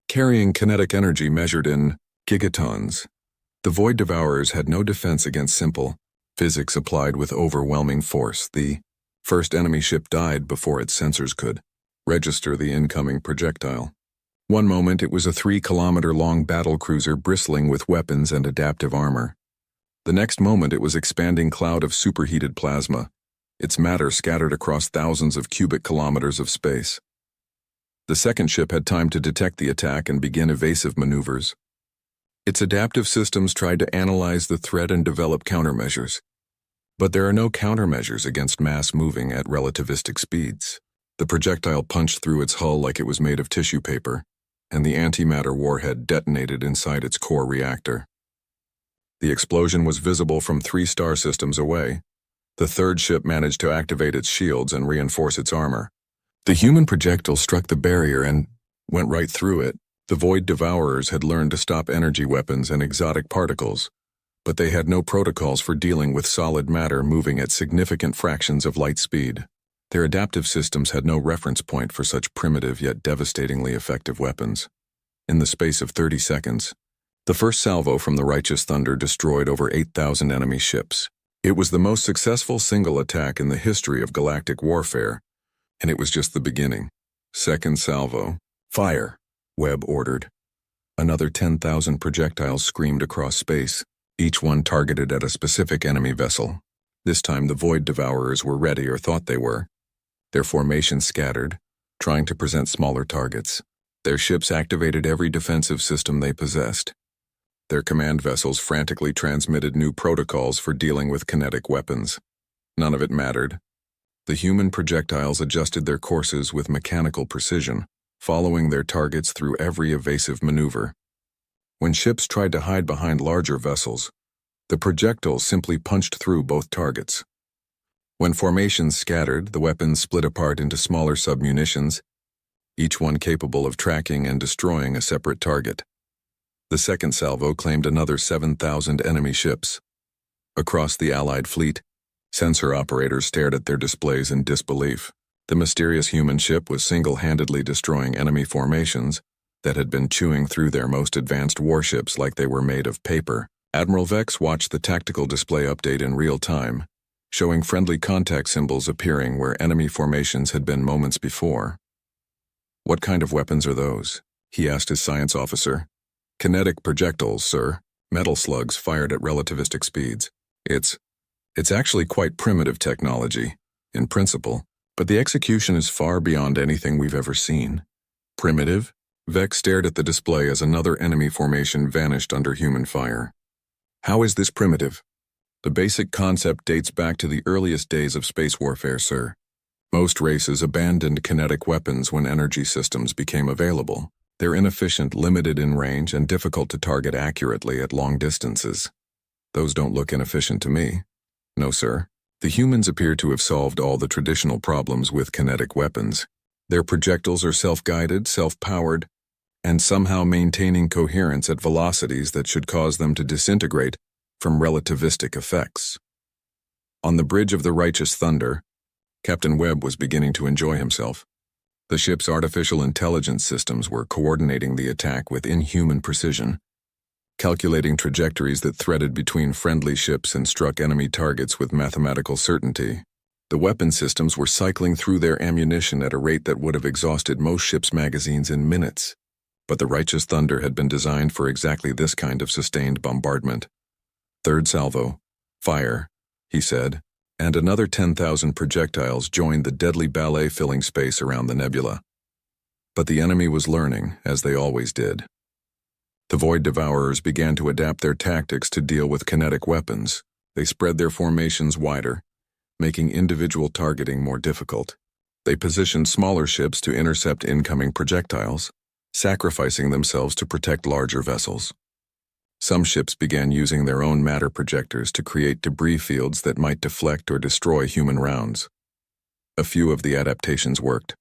carrying kinetic energy measured in gigatons. The Void Devourers had no defense against simple physics applied with overwhelming force. The first enemy ship died before its sensors could register the incoming projectile. One moment it was a 3-kilometer-long battle cruiser bristling with weapons and adaptive armor. The next moment it was an expanding cloud of superheated plasma, its matter scattered across thousands of cubic kilometers of space. The second ship had time to detect the attack and begin evasive maneuvers. Its adaptive systems tried to analyze the threat and develop countermeasures. But there are no countermeasures against mass moving at relativistic speeds. The projectile punched through its hull like it was made of tissue paper, and the antimatter warhead detonated inside its core reactor. The explosion was visible from 3 star systems away. The third ship managed to activate its shields and reinforce its armor. The human projectile struck the barrier and went right through it. The Void Devourers had learned to stop energy weapons and exotic particles, but they had no protocols for dealing with solid matter moving at significant fractions of light speed. Their adaptive systems had no reference point for such primitive yet devastatingly effective weapons. In the space of 30 seconds, the first salvo from the Righteous Thunder destroyed over 8,000 enemy ships. It was the most successful single attack in the history of galactic warfare, and it was just the beginning. Second salvo. Fire, Webb ordered. Another 10,000 projectiles screamed across space, each one targeted at a specific enemy vessel. This time the Void Devourers were ready, or thought they were. Their formation scattered, trying to present smaller targets. Their ships activated every defensive system they possessed. Their command vessels frantically transmitted new protocols for dealing with kinetic weapons. None of it mattered. The human projectiles adjusted their courses with mechanical precision, following their targets through every evasive maneuver. When ships tried to hide behind larger vessels, the projectiles simply punched through both targets. When formations scattered, the weapons split apart into smaller submunitions, each one capable of tracking and destroying a separate target. The second salvo claimed another 7,000 enemy ships. Across the Allied fleet, sensor operators stared at their displays in disbelief. The mysterious human ship was single-handedly destroying enemy formations that had been chewing through their most advanced warships like they were made of paper. Admiral Vex watched the tactical display update in real time, showing friendly contact symbols appearing where enemy formations had been moments before. "What kind of weapons are those?" he asked his science officer. "Kinetic projectiles, sir. Metal slugs fired at relativistic speeds. It's actually quite primitive technology, in principle, but the execution is far beyond anything we've ever seen." "Primitive?" Vex stared at the display as another enemy formation vanished under human fire. "How is this primitive?" "The basic concept dates back to the earliest days of space warfare, sir. Most races abandoned kinetic weapons when energy systems became available. They're inefficient, limited in range, and difficult to target accurately at long distances." "Those don't look inefficient to me." "No, sir. The humans appear to have solved all the traditional problems with kinetic weapons. Their projectiles are self-guided, self-powered, and somehow maintaining coherence at velocities that should cause them to disintegrate from relativistic effects." On the bridge of the Righteous Thunder, Captain Webb was beginning to enjoy himself. The ship's artificial intelligence systems were coordinating the attack with inhuman precision, calculating trajectories that threaded between friendly ships and struck enemy targets with mathematical certainty. The weapon systems were cycling through their ammunition at a rate that would have exhausted most ships' magazines in minutes. But the Righteous Thunder had been designed for exactly this kind of sustained bombardment. "Third salvo. Fire," he said, and another 10,000 projectiles joined the deadly ballet filling space around the nebula. But the enemy was learning, as they always did. The Void Devourers began to adapt their tactics to deal with kinetic weapons. They spread their formations wider, making individual targeting more difficult. They positioned smaller ships to intercept incoming projectiles, sacrificing themselves to protect larger vessels. Some ships began using their own matter projectors to create debris fields that might deflect or destroy human rounds. A few of the adaptations worked.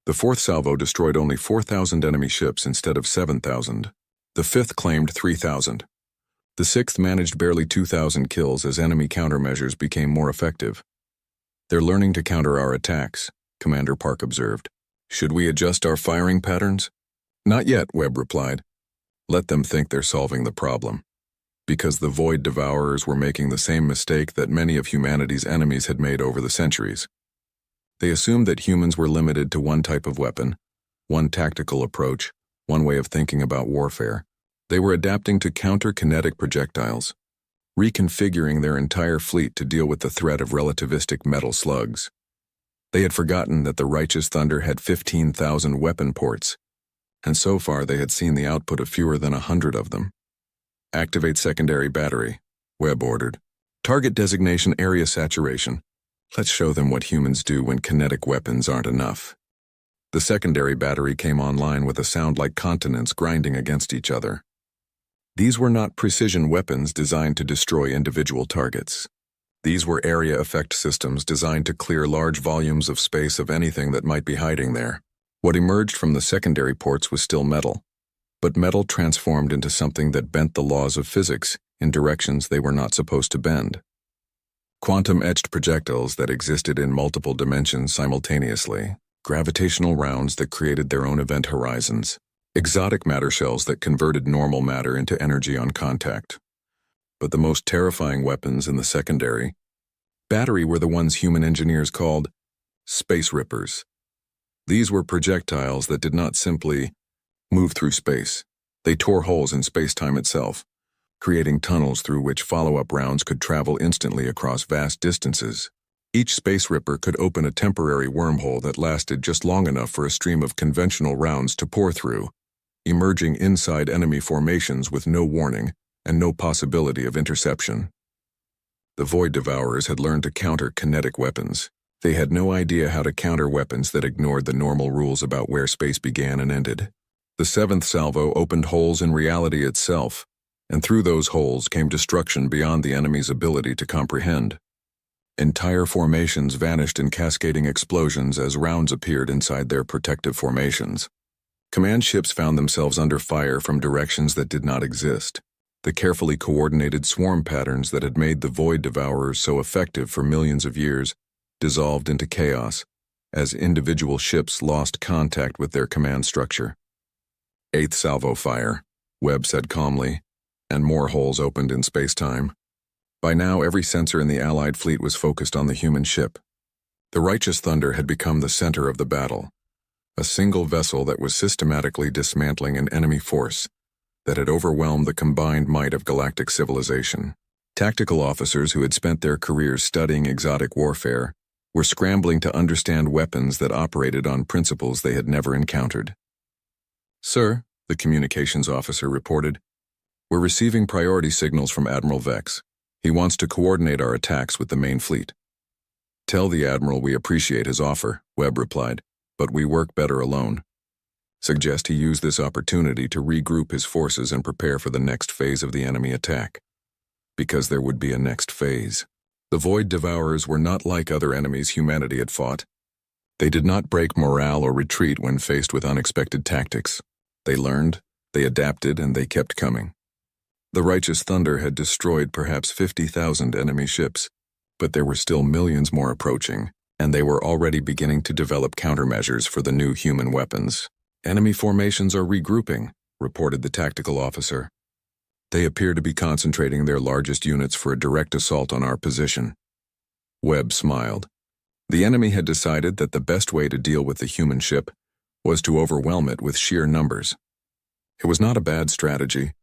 The fourth salvo destroyed only 4,000 enemy ships instead of 7,000. The fifth claimed 3,000. The sixth managed barely 2,000 kills as enemy countermeasures became more effective. "They're learning to counter our attacks," Commander Park observed. "Should we adjust our firing patterns?" "Not yet," Webb replied. "Let them think they're solving the problem." Because the Void Devourers were making the same mistake that many of humanity's enemies had made over the centuries. They assumed that humans were limited to one type of weapon, one tactical approach, one way of thinking about warfare. They were adapting to counter kinetic projectiles, reconfiguring their entire fleet to deal with the threat of relativistic metal slugs. They had forgotten that the Righteous Thunder had 15,000 weapon ports, and so far they had seen the output of fewer than 100 of them. "Activate secondary battery," Webb ordered. "Target designation area saturation. Let's show them what humans do when kinetic weapons aren't enough." The secondary battery came online with a sound like continents grinding against each other. These were not precision weapons designed to destroy individual targets. These were area effect systems designed to clear large volumes of space of anything that might be hiding there. What emerged from the secondary ports was still metal, but metal transformed into something that bent the laws of physics in directions they were not supposed to bend. Quantum-etched projectiles that existed in multiple dimensions simultaneously, gravitational rounds that created their own event horizons, exotic matter shells that converted normal matter into energy on contact. But the most terrifying weapons in the secondary battery were the ones human engineers called space rippers. These were projectiles that did not simply move through space. They tore holes in space-time itself, creating tunnels through which follow-up rounds could travel instantly across vast distances. Each space ripper could open a temporary wormhole that lasted just long enough for a stream of conventional rounds to pour through, emerging inside enemy formations with no warning and no possibility of interception. The Void Devourers had learned to counter kinetic weapons, They had no idea how to counter weapons that ignored the normal rules about where space began and ended. The seventh salvo opened holes in reality itself, and through those holes came destruction beyond the enemy's ability to comprehend. Entire formations vanished in cascading explosions as rounds appeared inside their protective formations. Command ships found themselves under fire from directions that did not exist. The carefully coordinated swarm patterns that had made the Void Devourers so effective for millions of years dissolved into chaos as individual ships lost contact with their command structure. Eighth salvo fire, Webb said calmly, and more holes opened in space-time. By now, every sensor in the Allied fleet was focused on the human ship. The Righteous Thunder had become the center of the battle, a single vessel that was systematically dismantling an enemy force that had overwhelmed the combined might of galactic civilization. Tactical officers who had spent their careers studying exotic warfare were scrambling to understand weapons that operated on principles they had never encountered. "Sir," the communications officer reported, "we're receiving priority signals from Admiral Vex. He wants to coordinate our attacks with the main fleet." "Tell the Admiral we appreciate his offer," Webb replied, "but we work better alone. Suggest he use this opportunity to regroup his forces and prepare for the next phase of the enemy attack." Because there would be a next phase. The Void Devourers were not like other enemies humanity had fought. They did not break morale or retreat when faced with unexpected tactics. They learned, they adapted, and they kept coming. The Righteous Thunder had destroyed perhaps 50,000 enemy ships, but there were still millions more approaching, and they were already beginning to develop countermeasures for the new human weapons. "Enemy formations are regrouping," reported the tactical officer. "They appear to be concentrating their largest units for a direct assault on our position." Webb smiled. The enemy had decided that the best way to deal with the human ship was to overwhelm it with sheer numbers. It was not a bad strategy,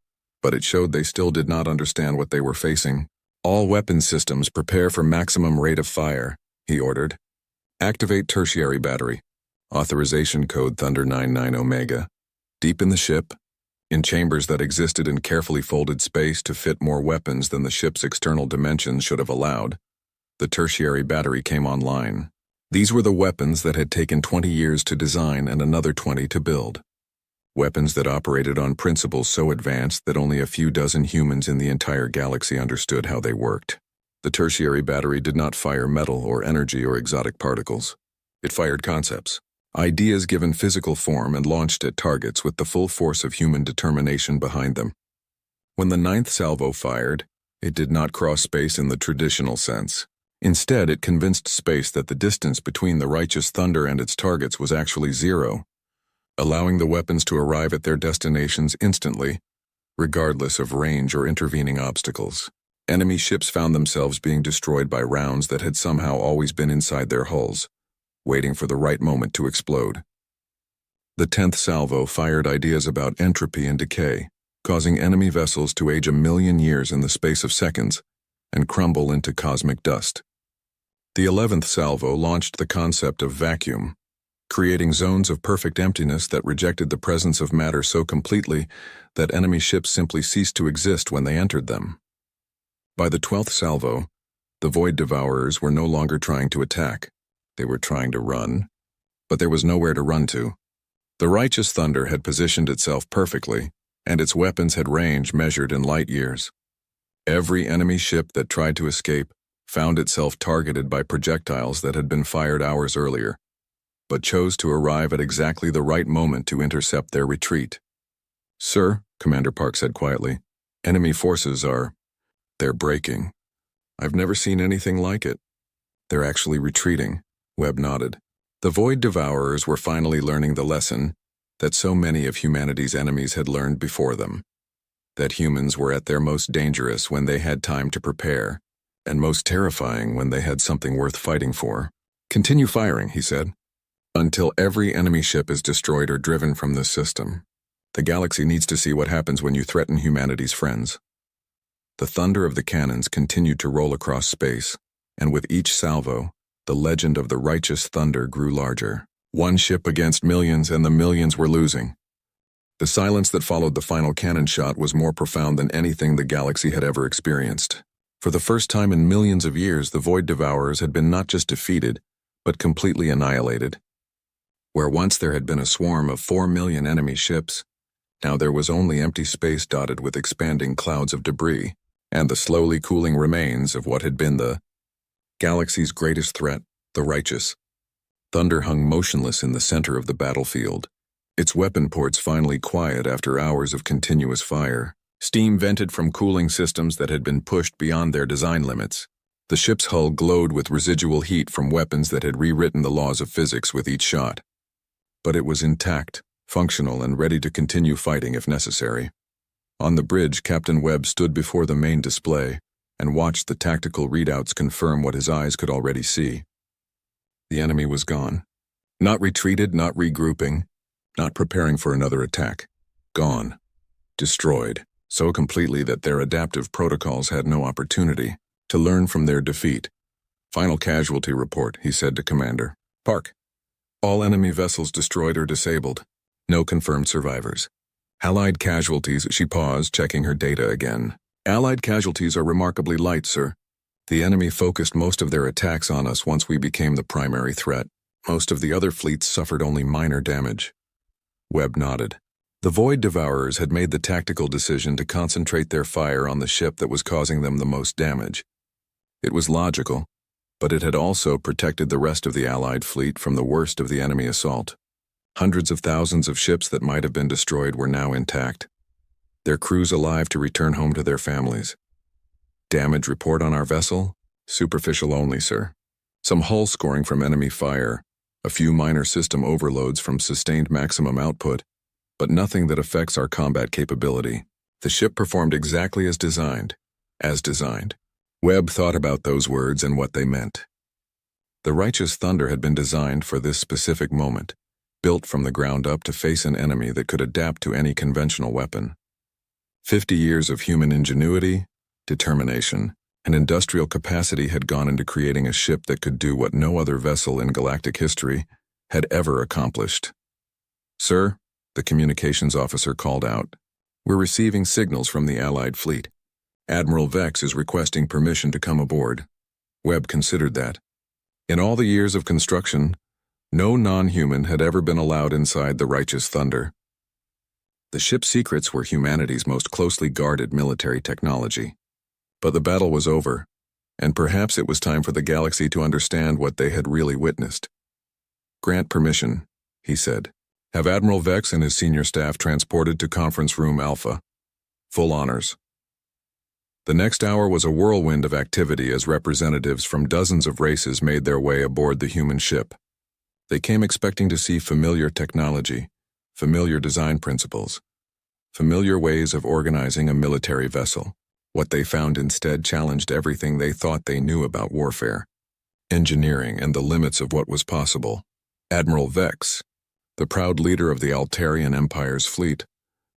but it showed they still did not understand what they were facing. "All weapon systems prepare for maximum rate of fire," he ordered. "Activate tertiary battery. Authorization code Thunder 99 Omega. Deep in the ship, in chambers that existed in carefully folded space to fit more weapons than the ship's external dimensions should have allowed, the tertiary battery came online. These were the weapons that had taken 20 years to design and another 20 to build. Weapons that operated on principles so advanced that only a few dozen humans in the entire galaxy understood how they worked. The tertiary battery did not fire metal or energy or exotic particles. It fired concepts, ideas given physical form and launched at targets with the full force of human determination behind them. When the ninth salvo fired, it did not cross space in the traditional sense. Instead, it convinced space that the distance between the Righteous Thunder and its targets was actually zero, allowing the weapons to arrive at their destinations instantly, regardless of range or intervening obstacles. Enemy ships found themselves being destroyed by rounds that had somehow always been inside their hulls, waiting for the right moment to explode. The 10th salvo fired ideas about entropy and decay, causing enemy vessels to age 1,000,000 years in the space of seconds and crumble into cosmic dust. The 11th salvo launched the concept of vacuum, creating zones of perfect emptiness that rejected the presence of matter so completely that enemy ships simply ceased to exist when they entered them. By the 12th salvo, the Void Devourers were no longer trying to attack. They were trying to run, but there was nowhere to run to. The Righteous Thunder had positioned itself perfectly, and its weapons had range measured in light years. Every enemy ship that tried to escape found itself targeted by projectiles that had been fired hours earlier, but chose to arrive at exactly the right moment to intercept their retreat. "Sir," Commander Park said quietly, "enemy forces they're breaking. I've never seen anything like it." "They're actually retreating," Webb nodded. The Void Devourers were finally learning the lesson that so many of humanity's enemies had learned before them, that humans were at their most dangerous when they had time to prepare, and most terrifying when they had something worth fighting for. "Continue firing," he said, "until every enemy ship is destroyed or driven from this system. The galaxy needs to see what happens when you threaten humanity's friends." The thunder of the cannons continued to roll across space, and with each salvo, the legend of the Righteous Thunder grew larger. One ship against millions, and the millions were losing. The silence that followed the final cannon shot was more profound than anything the galaxy had ever experienced. For the first time in millions of years, the Void Devourers had been not just defeated, but completely annihilated. Where once there had been a swarm of 4 million enemy ships, now there was only empty space dotted with expanding clouds of debris and the slowly cooling remains of what had been the galaxy's greatest threat, the Righteous. Thunder hung motionless in the center of the battlefield, its weapon ports finally quiet after hours of continuous fire. Steam vented from cooling systems that had been pushed beyond their design limits. The ship's hull glowed with residual heat from weapons that had rewritten the laws of physics with each shot. But it was intact, functional, and ready to continue fighting if necessary. On the bridge, Captain Webb stood before the main display and watched the tactical readouts confirm what his eyes could already see. The enemy was gone. Not retreated, not regrouping, not preparing for another attack. Gone. Destroyed, so completely that their adaptive protocols had no opportunity to learn from their defeat. Final casualty report, he said to Commander Park. All enemy vessels destroyed or disabled. No confirmed survivors. Allied casualties, she paused, checking her data again. Allied casualties are remarkably light, sir. The enemy focused most of their attacks on us once we became the primary threat. Most of the other fleets suffered only minor damage. Webb nodded. The Void Devourers had made the tactical decision to concentrate their fire on the ship that was causing them the most damage. It was logical, but it had also protected the rest of the Allied fleet from the worst of the enemy assault. Hundreds of thousands of ships that might have been destroyed were now intact, their crews alive to return home to their families. Damage report on our vessel? Superficial only, sir. Some hull scoring from enemy fire, a few minor system overloads from sustained maximum output, but nothing that affects our combat capability. The ship performed exactly as designed. As designed. Webb thought about those words and what they meant. The Righteous Thunder had been designed for this specific moment, built from the ground up to face an enemy that could adapt to any conventional weapon. 50 years of human ingenuity, determination, and industrial capacity had gone into creating a ship that could do what no other vessel in galactic history had ever accomplished. Sir, the communications officer called out, we're receiving signals from the Allied fleet. Admiral Vex is requesting permission to come aboard. Webb considered that. In all the years of construction, no non-human had ever been allowed inside the Righteous Thunder. The ship's secrets were humanity's most closely guarded military technology. But the battle was over, and perhaps it was time for the galaxy to understand what they had really witnessed. Grant permission, he said. Have Admiral Vex and his senior staff transported to Conference Room Alpha. Full honors. The next hour was a whirlwind of activity as representatives from dozens of races made their way aboard the human ship. They came expecting to see familiar technology, familiar design principles, familiar ways of organizing a military vessel. What they found instead challenged everything they thought they knew about warfare, engineering, and the limits of what was possible. Admiral Vex, the proud leader of the Altarian Empire's fleet,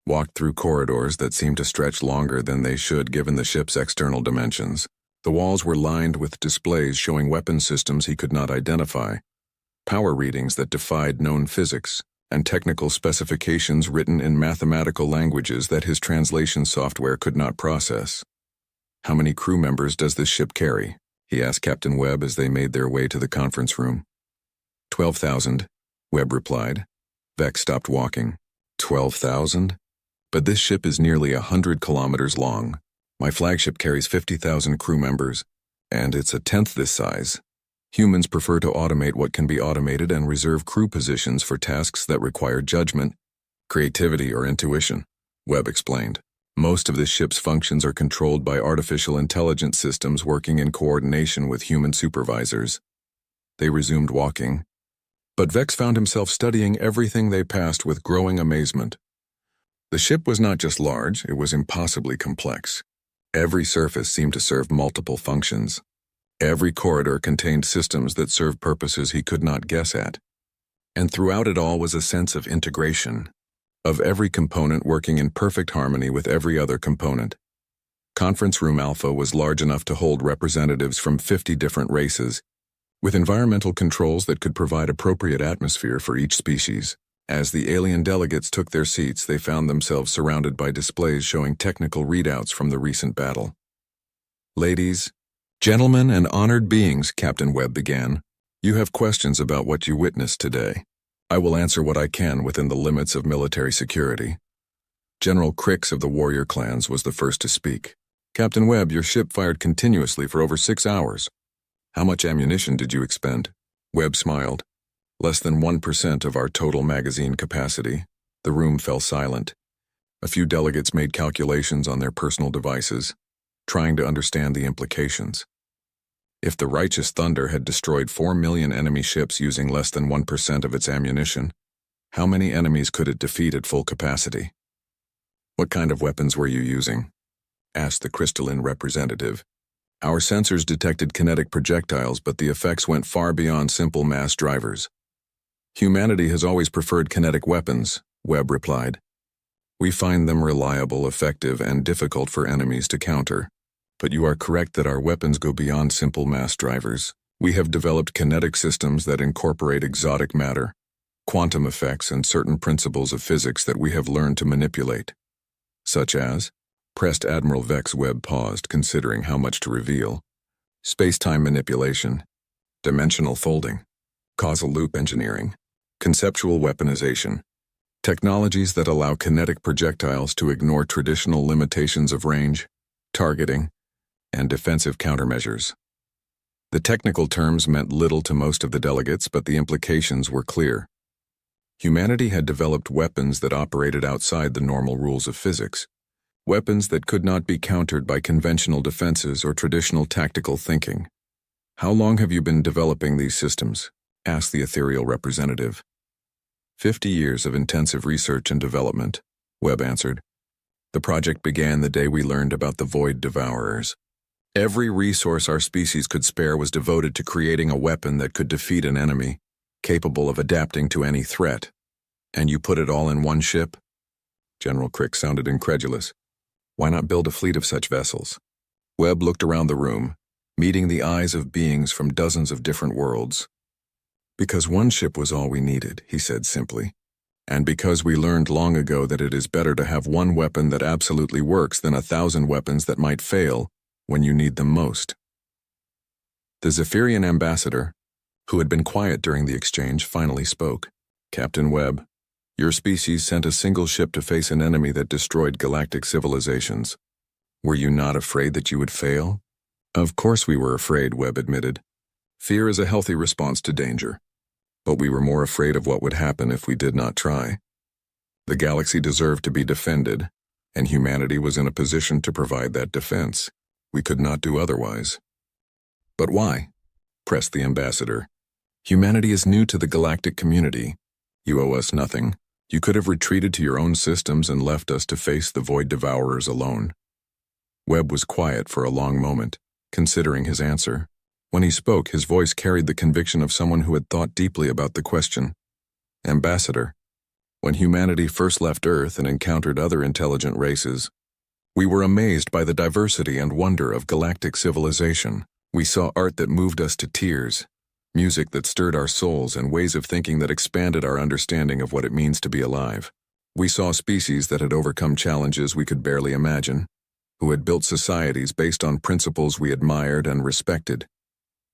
walked through corridors that seemed to stretch longer than they should given the ship's external dimensions. The walls were lined with displays showing weapon systems he could not identify, power readings that defied known physics, and technical specifications written in mathematical languages that his translation software could not process. How many crew members does this ship carry? He asked Captain Webb as they made their way to the conference room. 12,000, Webb replied. Vex stopped walking. 12,000? But this ship is nearly 100 kilometers long. My flagship carries 50,000 crew members, and it's a tenth this size. Humans prefer to automate what can be automated and reserve crew positions for tasks that require judgment, creativity, or intuition, Webb explained. Most of this ship's functions are controlled by artificial intelligence systems working in coordination with human supervisors. They resumed walking, but Vex found himself studying everything they passed with growing amazement. The ship was not just large, it was impossibly complex. Every surface seemed to serve multiple functions. Every corridor contained systems that served purposes he could not guess at. And throughout it all was a sense of integration, of every component working in perfect harmony with every other component. Conference Room Alpha was large enough to hold representatives from 50 different races, with environmental controls that could provide appropriate atmosphere for each species. As the alien delegates took their seats, they found themselves surrounded by displays showing technical readouts from the recent battle. Ladies, gentlemen, and honored beings, Captain Webb began, You have questions about what you witnessed today. I will answer what I can within the limits of military security. General Crix of the warrior clans was the first to speak. Captain Webb, your ship fired continuously for over 6 hours. How much ammunition did you expend? Webb smiled. Less than 1% of our total magazine capacity. The room fell silent. A few delegates made calculations on their personal devices, trying to understand the implications. If the righteous thunder had destroyed 4 million enemy ships using less than 1% of its ammunition, how many enemies could it defeat at full capacity? What kind of weapons were you using? Asked the crystalline representative. Our sensors detected kinetic projectiles, but the effects went far beyond simple mass drivers. Humanity has always preferred kinetic weapons, Webb replied. We find them reliable, effective, and difficult for enemies to counter. But you are correct that our weapons go beyond simple mass drivers. We have developed kinetic systems that incorporate exotic matter, quantum effects, and certain principles of physics that we have learned to manipulate. Such as? Pressed Admiral Vex. Webb paused, considering how much to reveal. Space-time manipulation, dimensional folding, causal loop engineering, conceptual weaponization, technologies that allow kinetic projectiles to ignore traditional limitations of range, targeting, and defensive countermeasures. The technical terms meant little to most of the delegates, but the implications were clear. Humanity had developed weapons that operated outside the normal rules of physics, weapons that could not be countered by conventional defenses or traditional tactical thinking. How long have you been developing these systems? Asked the ethereal representative. 50 years of intensive research and development, Webb answered. The project began the day we learned about the Void Devourers. Every resource our species could spare was devoted to creating a weapon that could defeat an enemy, capable of adapting to any threat. And you put it all in one ship? General Crix sounded incredulous. Why not build a fleet of such vessels? Webb looked around the room, meeting the eyes of beings from dozens of different worlds. Because one ship was all we needed, he said simply. And because we learned long ago that it is better to have one weapon that absolutely works than 1,000 weapons that might fail when you need them most. The Zephyrian ambassador, who had been quiet during the exchange, finally spoke. Captain Webb, your species sent a single ship to face an enemy that destroyed galactic civilizations. Were you not afraid that you would fail? Of course we were afraid, Webb admitted. Fear is a healthy response to danger. But we were more afraid of what would happen if we did not try. The galaxy deserved to be defended, and humanity was in a position to provide that defense. We could not do otherwise. But why? Pressed the ambassador. Humanity is new to the galactic community. You owe us nothing. You could have retreated to your own systems and left us to face the Void Devourers alone. Webb was quiet for a long moment, considering his answer. When he spoke, his voice carried the conviction of someone who had thought deeply about the question. Ambassador, when humanity first left Earth and encountered other intelligent races, we were amazed by the diversity and wonder of galactic civilization. We saw art that moved us to tears, music that stirred our souls, and ways of thinking that expanded our understanding of what it means to be alive. We saw species that had overcome challenges we could barely imagine, who had built societies based on principles we admired and respected.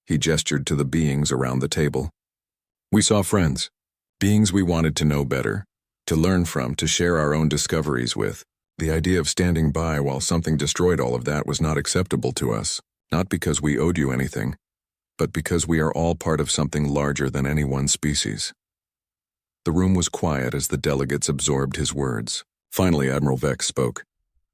He gestured to the beings around the table. We saw friends, beings we wanted to know better, to learn from, to share our own discoveries with. The idea of standing by while something destroyed all of that was not acceptable to us, not because we owed you anything, but because we are all part of something larger than any one species. The room was quiet as the delegates absorbed his words. Finally, Admiral Vex spoke.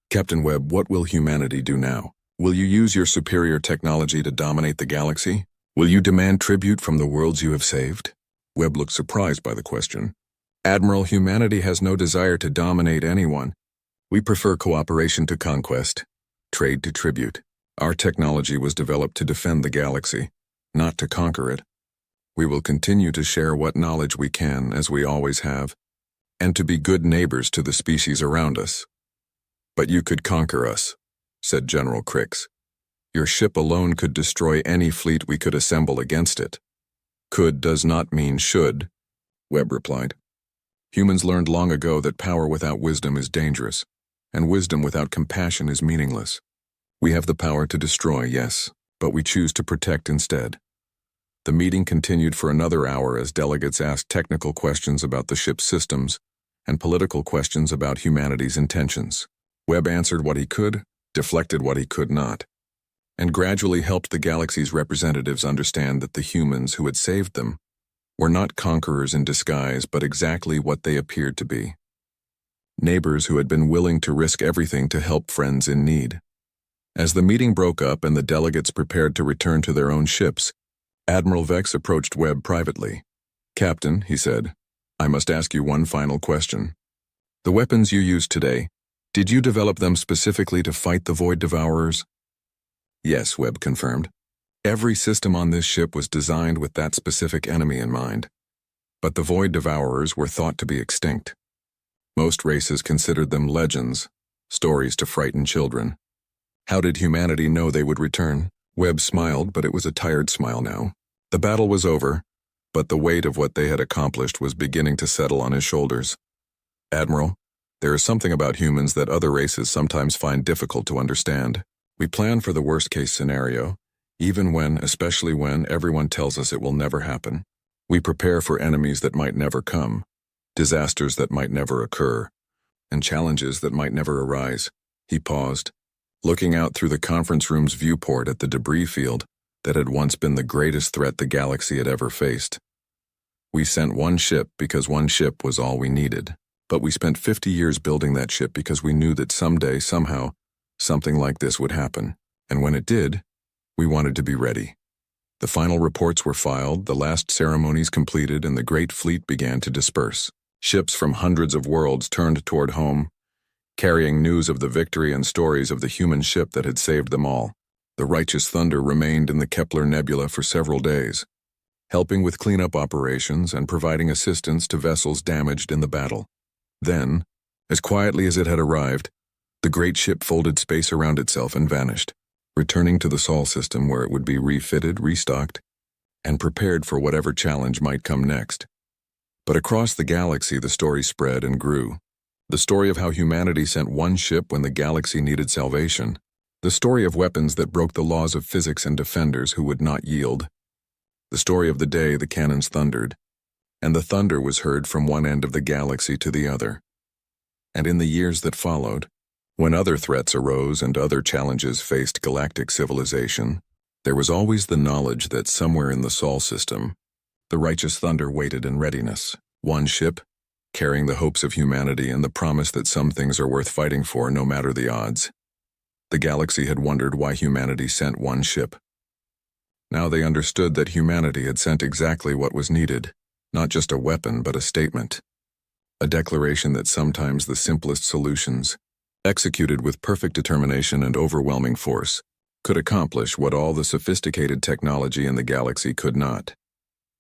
Captain Webb, what will humanity do now? Will you use your superior technology to dominate the galaxy? Will you demand tribute from the worlds you have saved? Webb looked surprised by the question. Admiral, humanity has no desire to dominate anyone. We prefer cooperation to conquest, trade to tribute. Our technology was developed to defend the galaxy, not to conquer it. We will continue to share what knowledge we can, as we always have, and to be good neighbors to the species around us. But you could conquer us, said General Crix. Your ship alone could destroy any fleet we could assemble against it. Could does not mean should, Webb replied. Humans learned long ago that power without wisdom is dangerous, and wisdom without compassion is meaningless. We have the power to destroy, yes, but we choose to protect instead. The meeting continued for another hour as delegates asked technical questions about the ship's systems and political questions about humanity's intentions. Webb answered what he could, deflected what he could not, and gradually helped the galaxy's representatives understand that the humans who had saved them were not conquerors in disguise, but exactly what they appeared to be. Neighbors who had been willing to risk everything to help friends in need. As the meeting broke up and the delegates prepared to return to their own ships, Admiral Vex approached Webb privately. "Captain," he said, "I must ask you one final question. The weapons you used today, did you develop them specifically to fight the Void Devourers?" "Yes," Webb confirmed. "Every system on this ship was designed with that specific enemy in mind. But the Void Devourers were thought to be extinct. Most races considered them legends, stories to frighten children. How did humanity know they would return?" Webb smiled, but it was a tired smile now. The battle was over, but the weight of what they had accomplished was beginning to settle on his shoulders. "Admiral, there is something about humans that other races sometimes find difficult to understand. We plan for the worst-case scenario, especially when everyone tells us it will never happen. We prepare for enemies that might never come, disasters that might never occur, and challenges that might never arise." He paused, looking out through the conference room's viewport at the debris field that had once been the greatest threat the galaxy had ever faced. "We sent one ship because one ship was all we needed. But we spent 50 years building that ship because we knew that someday, somehow, something like this would happen. And when it did, we wanted to be ready." The final reports were filed, the last ceremonies completed, and the great fleet began to disperse. Ships from hundreds of worlds turned toward home, carrying news of the victory and stories of the human ship that had saved them all. The Righteous Thunder remained in the Kepler Nebula for several days, helping with cleanup operations and providing assistance to vessels damaged in the battle. Then, as quietly as it had arrived, the great ship folded space around itself and vanished, returning to the Sol system where it would be refitted, restocked, and prepared for whatever challenge might come next. But across the galaxy, the story spread and grew. The story of how humanity sent one ship when the galaxy needed salvation. The story of weapons that broke the laws of physics and defenders who would not yield. The story of the day the cannons thundered, and the thunder was heard from one end of the galaxy to the other. And in the years that followed, when other threats arose and other challenges faced galactic civilization, there was always the knowledge that somewhere in the Sol system, the Righteous Thunder waited in readiness. One ship, carrying the hopes of humanity and the promise that some things are worth fighting for no matter the odds. The galaxy had wondered why humanity sent one ship. Now they understood that humanity had sent exactly what was needed, not just a weapon but a statement. A declaration that sometimes the simplest solutions, executed with perfect determination and overwhelming force, could accomplish what all the sophisticated technology in the galaxy could not.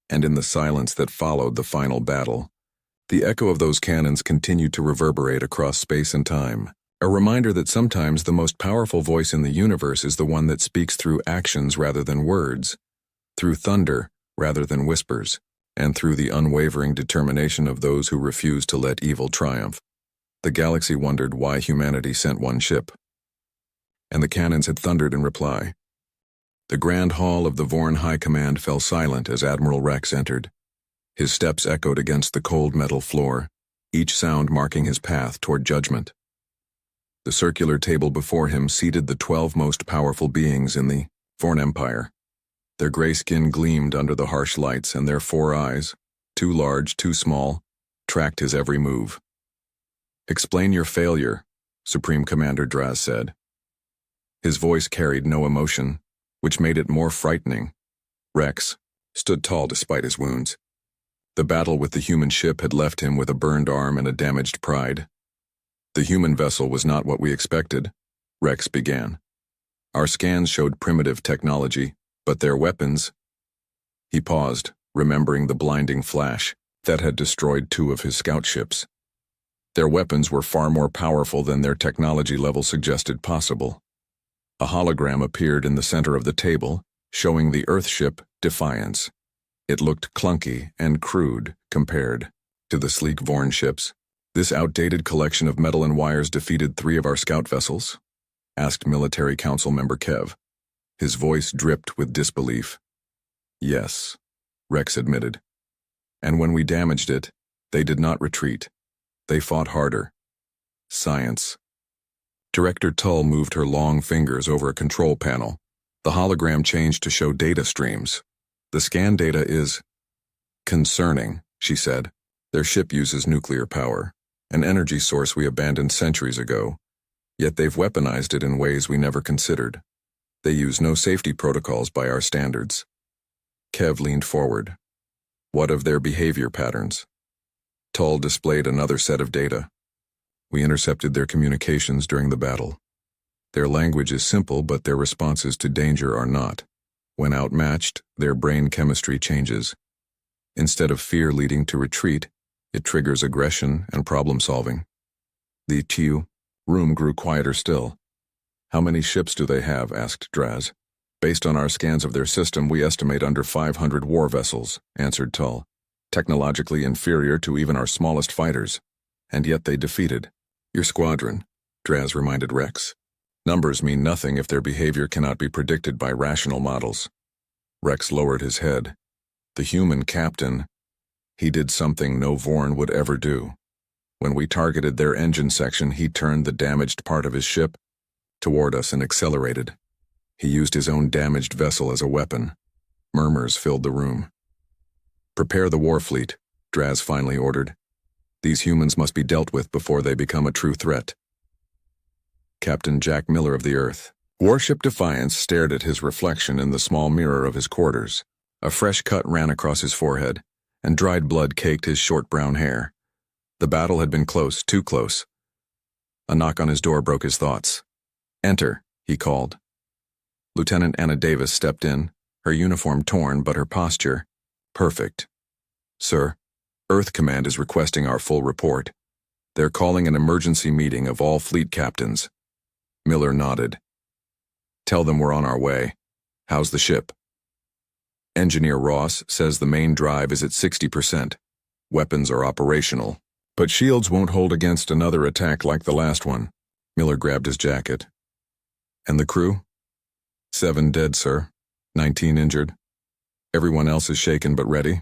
And in the silence that followed the final battle, the echo of those cannons continued to reverberate across space and time, a reminder that sometimes the most powerful voice in the universe is the one that speaks through actions rather than words, through thunder rather than whispers, and through the unwavering determination of those who refuse to let evil triumph. The galaxy wondered why humanity sent one ship. And the cannons had thundered in reply. The grand hall of the Vorn High Command fell silent as Admiral Rex entered. His steps echoed against the cold metal floor, each sound marking his path toward judgment. The circular table before him seated the 12 most powerful beings in the Vorn Empire. Their gray skin gleamed under the harsh lights, and their 4 eyes, too large, too small, tracked his every move. "Explain your failure," Supreme Commander Draz said. His voice carried no emotion, which made it more frightening. Rex stood tall despite his wounds. The battle with the human ship had left him with a burned arm and a damaged pride. "The human vessel was not what we expected," Rex began. "Our scans showed primitive technology, but their weapons—" He paused, remembering the blinding flash that had destroyed 2 of his scout ships. Their weapons were far more powerful than their technology level suggested possible. A hologram appeared in the center of the table, showing the Earth ship Defiance. It looked clunky and crude compared to the sleek Vorn ships. "This outdated collection of metal and wires defeated 3 of our scout vessels?" asked Military Council Member Kev. His voice dripped with disbelief. Yes, Rex admitted. And when we damaged it, they did not retreat. They fought harder. Science. Director Tull moved her long fingers over a control panel. The hologram changed to show data streams. The scan data is concerning, she said. Their ship uses nuclear power, an energy source we abandoned centuries ago, yet they've weaponized it in ways we never considered. They use no safety protocols by our standards. Kev leaned forward. What of their behavior patterns? Tull displayed another set of data. We intercepted their communications during the battle. Their language is simple, but their responses to danger are not. When outmatched, their brain chemistry changes. Instead of fear leading to retreat, it triggers aggression and problem-solving. The room grew quieter still. How many ships do they have? Asked Draz. Based on our scans of their system, we estimate under 500 war vessels, answered Tull. Technologically inferior to even our smallest fighters. And yet they defeated. Your squadron, Draz reminded Rex. Numbers mean nothing if their behavior cannot be predicted by rational models. Rex lowered his head. The human captain, he did something no Vorn would ever do. When we targeted their engine section, he turned the damaged part of his ship toward us and accelerated. He used his own damaged vessel as a weapon. Murmurs filled the room. Prepare the war fleet, Draz finally ordered. These humans must be dealt with before they become a true threat. Captain Jack Miller of the Earth. Warship Defiance stared at his reflection in the small mirror of his quarters. A fresh cut ran across his forehead, and dried blood caked his short brown hair. The battle had been close, too close. A knock on his door broke his thoughts. Enter, he called. Lieutenant Anna Davis stepped in, her uniform torn but her posture perfect. Sir, Earth Command is requesting our full report. They're calling an emergency meeting of all fleet captains. Miller nodded. Tell them we're on our way. How's the ship? Engineer Ross says the main drive is at 60%. Weapons are operational, but shields won't hold against another attack like the last one. Miller grabbed his jacket. And the crew? 7 dead, sir. 19 injured. Everyone else is shaken but ready.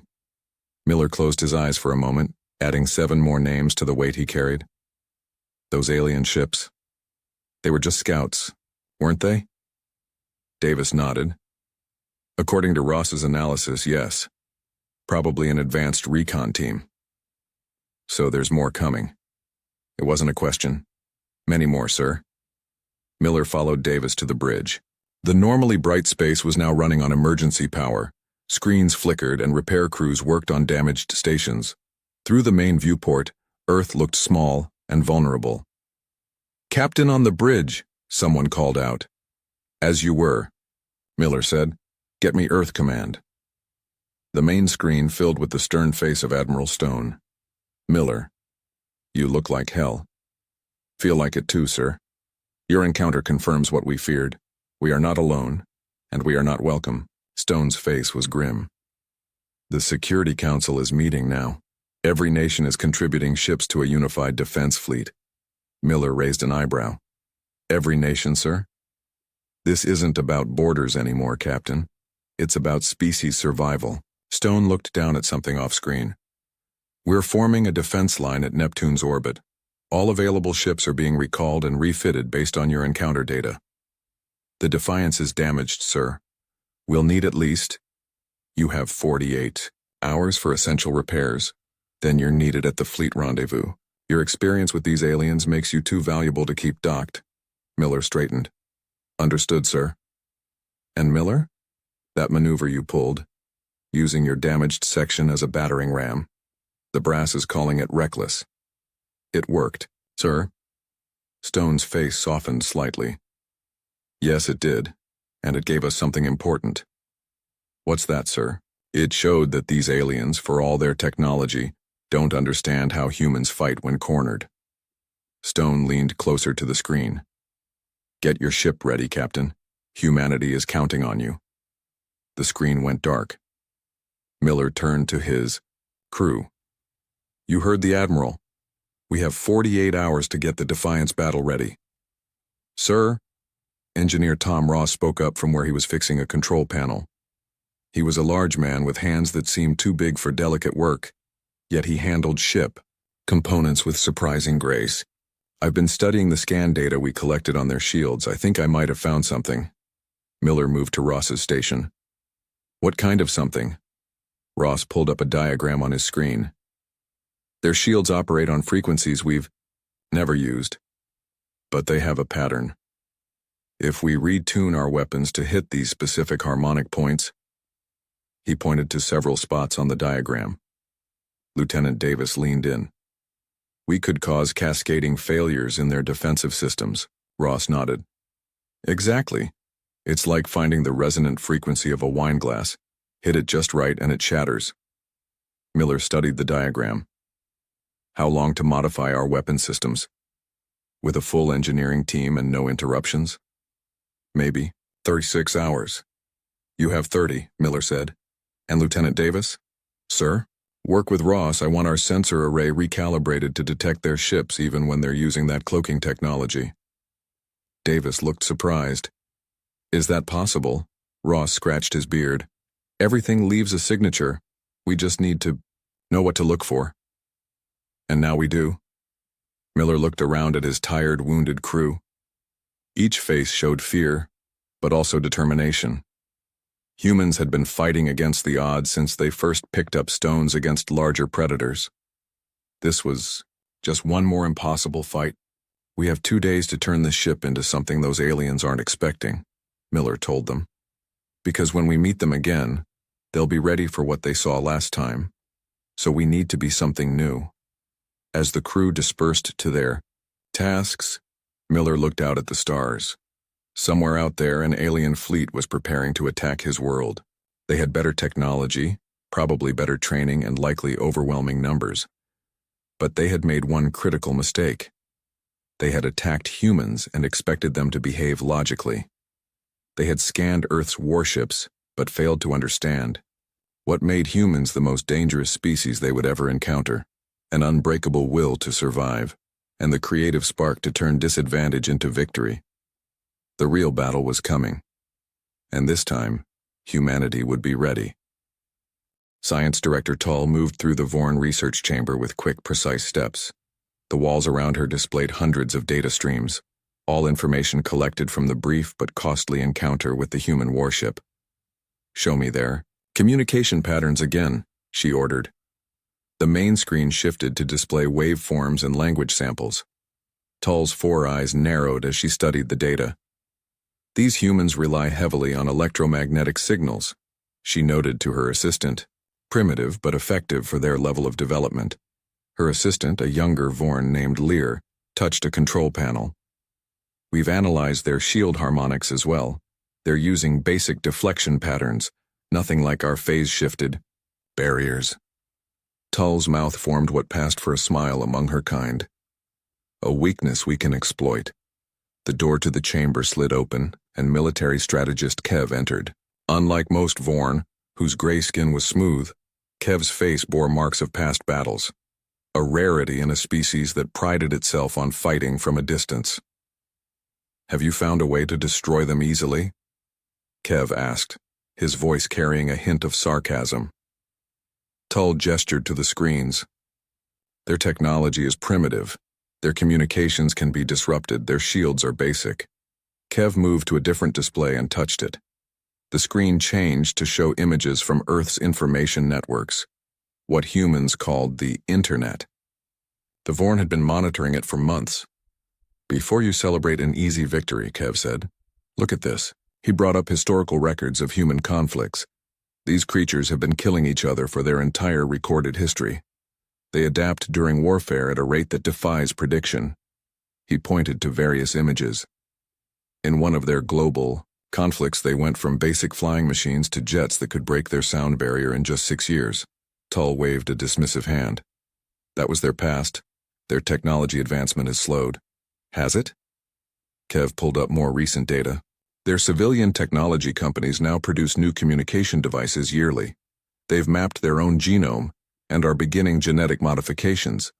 Miller closed his eyes for a moment, adding 7 more names to the weight he carried. Those alien ships. They were just scouts, weren't they? Davis nodded. According to Ross's analysis, yes. Probably an advanced recon team. So there's more coming. It wasn't a question. Many more, sir. Miller followed Davis to the bridge. The normally bright space was now running on emergency power. Screens flickered and repair crews worked on damaged stations. Through the main viewport, Earth looked small and vulnerable. Captain on the bridge, someone called out. As you were, Miller said. Get me Earth Command. The main screen filled with the stern face of Admiral Stone. Miller, you look like hell. Feel like it too, sir. Your encounter confirms what we feared. We are not alone, and we are not welcome. Stone's face was grim. The Security Council is meeting now. Every nation is contributing ships to a unified defense fleet. Miller raised an eyebrow. Every nation, sir? This isn't about borders anymore, Captain. It's about species survival. Stone looked down at something off-screen. We're forming a defense line at Neptune's orbit. All available ships are being recalled and refitted based on your encounter data. The Defiance is damaged, sir. We'll need at least... You have 48 hours for essential repairs. Then you're needed at the fleet rendezvous. Your experience with these aliens makes you too valuable to keep docked. Miller straightened. Understood, sir. And Miller? That maneuver you pulled, using your damaged section as a battering ram. The brass is calling it reckless. It worked, sir. Stone's face softened slightly. Yes, it did, and it gave us something important. What's that, sir? It showed that these aliens, for all their technology, don't understand how humans fight when cornered. Stone leaned closer to the screen. Get your ship ready, Captain. Humanity is counting on you. The screen went dark. Miller turned to his crew. You heard the Admiral. We have 48 hours to get the Defiance battle ready. Sir, Engineer Tom Ross spoke up from where he was fixing a control panel. He was a large man with hands that seemed too big for delicate work, yet he handled ship components with surprising grace. I've been studying the scan data we collected on their shields. I think I might have found something. Miller moved to Ross's station. What kind of something? Ross pulled up a diagram on his screen. Their shields operate on frequencies we've never used, but they have a pattern. If we retune our weapons to hit these specific harmonic points, he pointed to several spots on the diagram. Lieutenant Davis leaned in. We could cause cascading failures in their defensive systems, Ross nodded. Exactly. It's like finding the resonant frequency of a wine glass. Hit it just right and it shatters. Miller studied the diagram. How long to modify our weapon systems? With a full engineering team and no interruptions? Maybe 36 hours. You have 30, Miller said. And Lieutenant Davis? Sir? Work with Ross. I want our sensor array recalibrated to detect their ships even when they're using that cloaking technology. Davis looked surprised. Is that possible? Ross scratched his beard. Everything leaves a signature. We just need to know what to look for. And now we do. Miller looked around at his tired, wounded crew. Each face showed fear, but also determination. Humans had been fighting against the odds since they first picked up stones against larger predators. This was just one more impossible fight. We have 2 days to turn this ship into something those aliens aren't expecting, Miller told them. Because when we meet them again, they'll be ready for what they saw last time. So we need to be something new. As the crew dispersed to their tasks, Miller looked out at the stars. Somewhere out there, an alien fleet was preparing to attack his world. They had better technology, probably better training, and likely overwhelming numbers. But they had made one critical mistake. They had attacked humans and expected them to behave logically. They had scanned Earth's warships, but failed to understand what made humans the most dangerous species they would ever encounter: an unbreakable will to survive, and the creative spark to turn disadvantage into victory. The real battle was coming, and this time, humanity would be ready. Science Director Tull moved through the Vorn research chamber with quick, precise steps. The walls around her displayed hundreds of data streams, all information collected from the brief but costly encounter with the human warship. Show me their communication patterns again, she ordered. The main screen shifted to display waveforms and language samples. Tull's 4 eyes narrowed as she studied the data. These humans rely heavily on electromagnetic signals, she noted to her assistant, primitive but effective for their level of development. Her assistant, a younger Vorn named Lear, touched a control panel. We've analyzed their shield harmonics as well. They're using basic deflection patterns, nothing like our phase-shifted barriers. Tull's mouth formed what passed for a smile among her kind. A weakness we can exploit. The door to the chamber slid open, and military strategist Kev entered. Unlike most Vorn, whose gray skin was smooth, Kev's face bore marks of past battles, a rarity in a species that prided itself on fighting from a distance. Have you found a way to destroy them easily? Kev asked, his voice carrying a hint of sarcasm. Tull gestured to the screens. Their technology is primitive. Their communications can be disrupted. Their shields are basic. Kev moved to a different display and touched it. The screen changed to show images from Earth's information networks, what humans called the Internet. The Vorn had been monitoring it for months. Before you celebrate an easy victory, Kev said, look at this. He brought up historical records of human conflicts. These creatures have been killing each other for their entire recorded history. They adapt during warfare at a rate that defies prediction. He pointed to various images. In one of their global conflicts, they went from basic flying machines to jets that could break their sound barrier in just 6 years. Tull waved a dismissive hand. That was their past. Their technology advancement has slowed. Has it? Kev pulled up more recent data. Their civilian technology companies now produce new communication devices yearly. They've mapped their own genome and are beginning genetic modifications.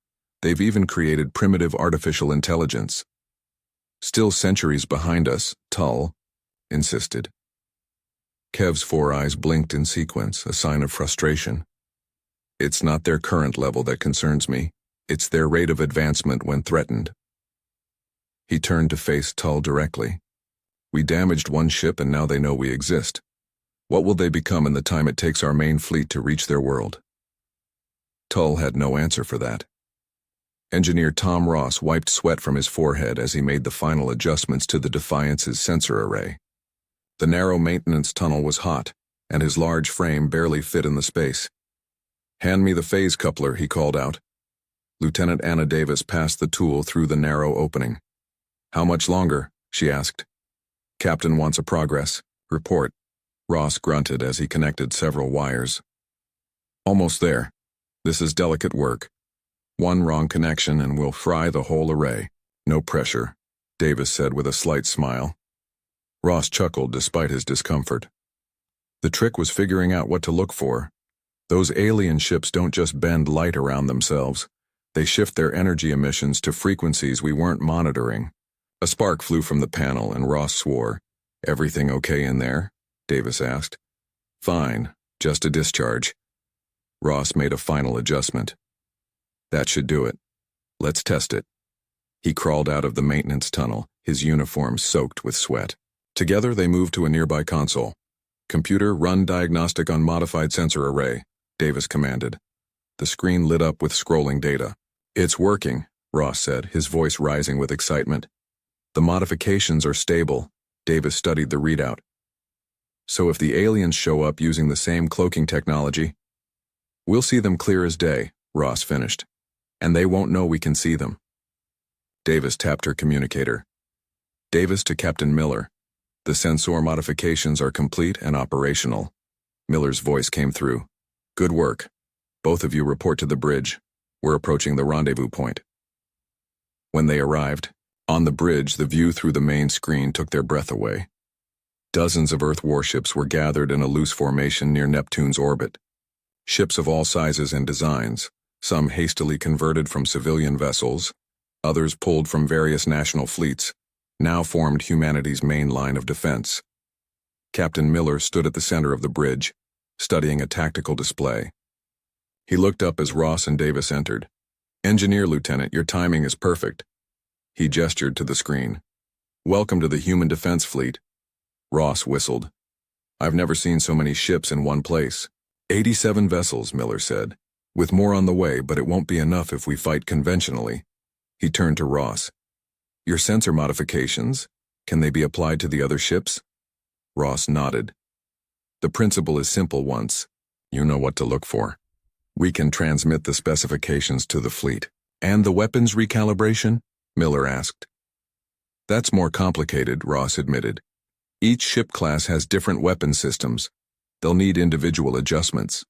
They've even created primitive artificial intelligence. Still centuries behind us, Tull insisted. Kev's 4 eyes blinked in sequence, a sign of frustration. It's not their current level that concerns me. It's their rate of advancement when threatened. He turned to face Tull directly. We damaged one ship and now they know we exist. What will they become in the time it takes our main fleet to reach their world? Tull had no answer for that. Engineer Tom Ross wiped sweat from his forehead as he made the final adjustments to the Defiance's sensor array. The narrow maintenance tunnel was hot, and his large frame barely fit in the space. "Hand me the phase coupler," he called out. Lieutenant Anna Davis passed the tool through the narrow opening. "How much longer?" she asked. "Captain wants a progress report." Ross grunted as he connected several wires. "Almost there. This is delicate work. One wrong connection and we'll fry the whole array." "No pressure," Davis said with a slight smile. Ross chuckled despite his discomfort. The trick was figuring out what to look for. Those alien ships don't just bend light around themselves. They shift their energy emissions to frequencies we weren't monitoring. A spark flew from the panel and Ross swore. "Everything okay in there?" Davis asked. "Fine, just a discharge." Ross made a final adjustment. "That should do it. Let's test it." He crawled out of the maintenance tunnel, his uniform soaked with sweat. Together they moved to a nearby console. "Computer, run diagnostic on modified sensor array," Davis commanded. The screen lit up with scrolling data. "It's working," Ross said, his voice rising with excitement. "The modifications are stable." Davis studied the readout. "So if the aliens show up using the same cloaking technology, we'll see them clear as day," Ross finished. "And they won't know we can see them." Davis tapped her communicator. "Davis to Captain Miller. The sensor modifications are complete and operational." Miller's voice came through. "Good work. Both of you report to the bridge. We're approaching the rendezvous point." When they arrived, on the bridge, the view through the main screen took their breath away. Dozens of Earth warships were gathered in a loose formation near Neptune's orbit. Ships of all sizes and designs, some hastily converted from civilian vessels, others pulled from various national fleets, now formed humanity's main line of defense. Captain Miller stood at the center of the bridge, studying a tactical display. He looked up as Ross and Davis entered. "Engineer Lieutenant, your timing is perfect." He gestured to the screen. "Welcome to the Human Defense Fleet." Ross whistled. "I've never seen so many ships in one place." 87 vessels, Miller said, "with more on the way, but it won't be enough if we fight conventionally." He turned to Ross. "Your sensor modifications, can they be applied to the other ships?" Ross nodded. "The principle is simple once. You know what to look for. We can transmit the specifications to the fleet." "And the weapons recalibration?" Miller asked. "That's more complicated," Ross admitted. "Each ship class has different weapon systems. They'll need individual adjustments."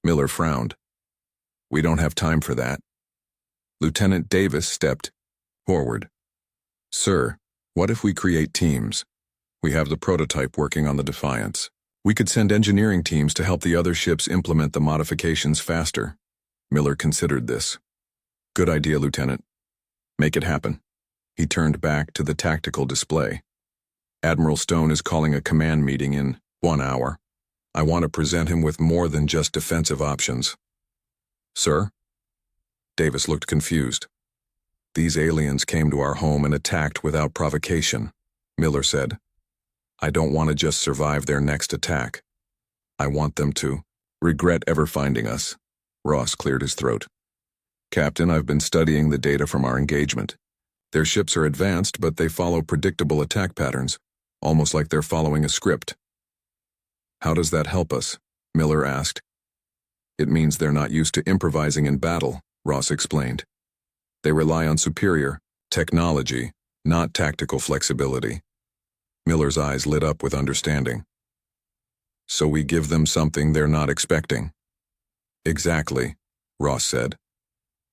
Miller frowned. "We don't have time for that." Lieutenant Davis stepped forward. "Sir, what if we create teams? We have the prototype working on the Defiance. We could send engineering teams to help the other ships implement the modifications faster." Miller considered this. "Good idea, Lieutenant. Make it happen." He turned back to the tactical display. "Admiral Stone is calling a command meeting in 1 hour. I want to present him with more than just defensive options." "Sir?" Davis looked confused. "These aliens came to our home and attacked without provocation," Miller said. "I don't want to just survive their next attack. I want them to regret ever finding us." Ross cleared his throat. "Captain, I've been studying the data from our engagement. Their ships are advanced, but they follow predictable attack patterns, almost like they're following a script." "How does that help us?" Miller asked. "It means they're not used to improvising in battle," Ross explained. "They rely on superior technology, not tactical flexibility." Miller's eyes lit up with understanding. "So we give them something they're not expecting." "Exactly," Ross said.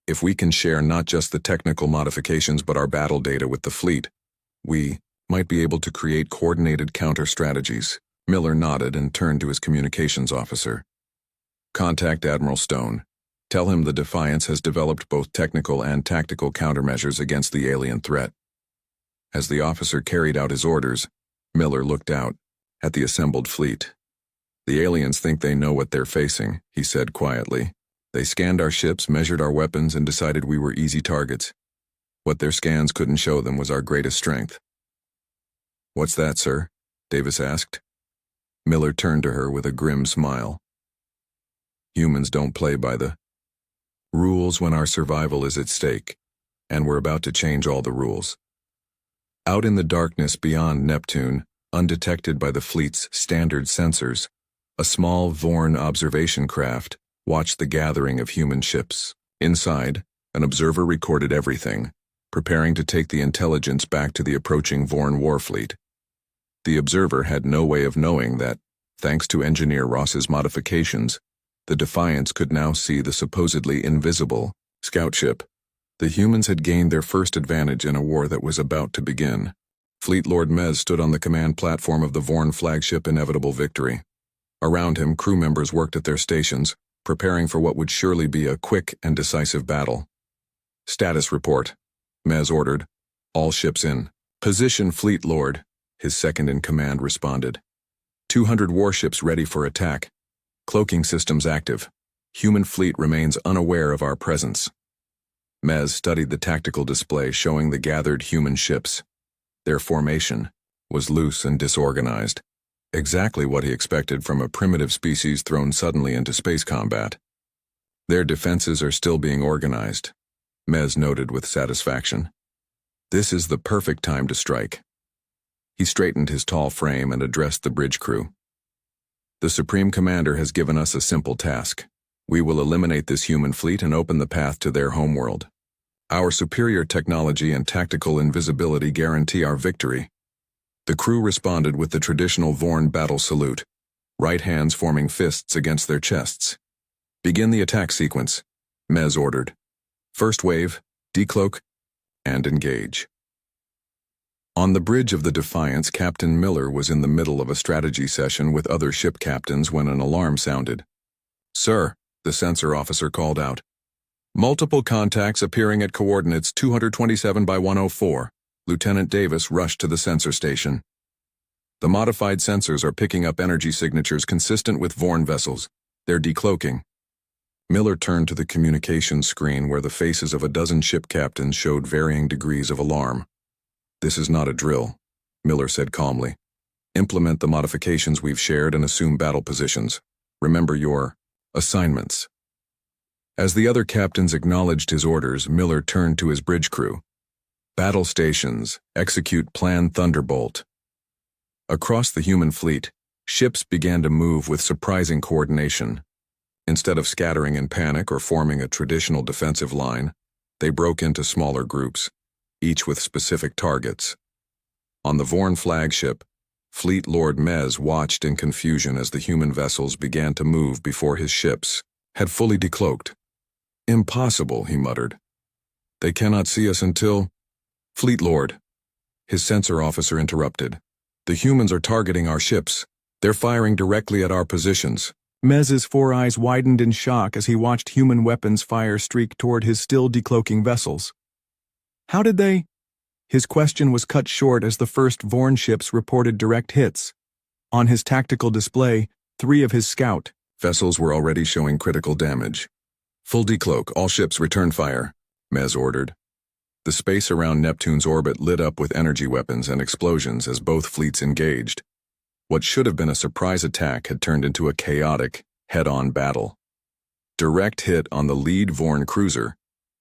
"If we can share not just the technical modifications but our battle data with the fleet, we might be able to create coordinated counter-strategies." Miller nodded and turned to his communications officer. "Contact Admiral Stone. Tell him the Defiance has developed both technical and tactical countermeasures against the alien threat." As the officer carried out his orders, Miller looked out. at the assembled fleet. "The aliens think they know what they're facing," he said quietly. "They scanned our ships, measured our weapons, and decided we were easy targets. What their scans couldn't show them was our greatest strength." "What's that, sir?" Davis asked. Miller turned to her with a grim smile. "Humans don't play by the rules when our survival is at stake, and we're about to change all the rules." Out in the darkness beyond Neptune, undetected by the fleet's standard sensors, a small Vorn observation craft watched the gathering of human ships. Inside, an observer recorded everything, preparing to take the intelligence back to the approaching Vorn warfleet. The observer had no way of knowing that, thanks to Engineer Ross's modifications, the Defiance could now see the supposedly invisible scout ship. The humans had gained their first advantage in a war that was about to begin. Fleet Lord Mez stood on the command platform of the Vorn flagship Inevitable Victory. Around him, crew members worked at their stations, preparing for what would surely be a quick and decisive battle. "Status report," Mez ordered. "All ships in position, Fleet Lord," his second-in-command responded. 200 warships ready for attack. Cloaking systems active. Human fleet remains unaware of our presence. Mez studied the tactical display showing the gathered human ships. Their formation was loose and disorganized, exactly what he expected from a primitive species thrown suddenly into space combat. "Their defenses are still being organized," Mez noted with satisfaction. "This is the perfect time to strike." He straightened his tall frame and addressed the bridge crew. "The Supreme Commander has given us a simple task. We will eliminate this human fleet and open the path to their homeworld. Our superior technology and tactical invisibility guarantee our victory." The crew responded with the traditional Vorn battle salute, right hands forming fists against their chests. "Begin the attack sequence," Mez ordered. "First wave, decloak, and engage." On the bridge of the Defiance, Captain Miller was in the middle of a strategy session with other ship captains when an alarm sounded. "Sir," the sensor officer called out. "Multiple contacts appearing at coordinates 227 by 104. Lieutenant Davis rushed to the sensor station. "The modified sensors are picking up energy signatures consistent with Vorn vessels. They're decloaking." Miller turned to the communications screen where the faces of a dozen ship captains showed varying degrees of alarm. "This is not a drill," Miller said calmly. "Implement the modifications we've shared and assume battle positions. Remember your assignments." As the other captains acknowledged his orders, Miller turned to his bridge crew. "Battle stations, execute Plan Thunderbolt." Across the human fleet, ships began to move with surprising coordination. Instead of scattering in panic or forming a traditional defensive line, they broke into smaller groups, each with specific targets. On the Vorn flagship, Fleet Lord Mez watched in confusion as the human vessels began to move before his ships had fully decloaked. "Impossible," he muttered. "They cannot see us until—" "Fleet Lord," his sensor officer interrupted. "The humans are targeting our ships. They're firing directly at our positions." Mez's four eyes widened in shock as he watched human weapons fire streak toward his still decloaking vessels. "How did they—" His question was cut short as the first Vorn ships reported direct hits. On his tactical display, 3 of his scout vessels were already showing critical damage. "Full decloak, all ships return fire," Mez ordered. The space around Neptune's orbit lit up with energy weapons and explosions as both fleets engaged. What should have been a surprise attack had turned into a chaotic, head-on battle. "Direct hit on the lead Vorn cruiser,"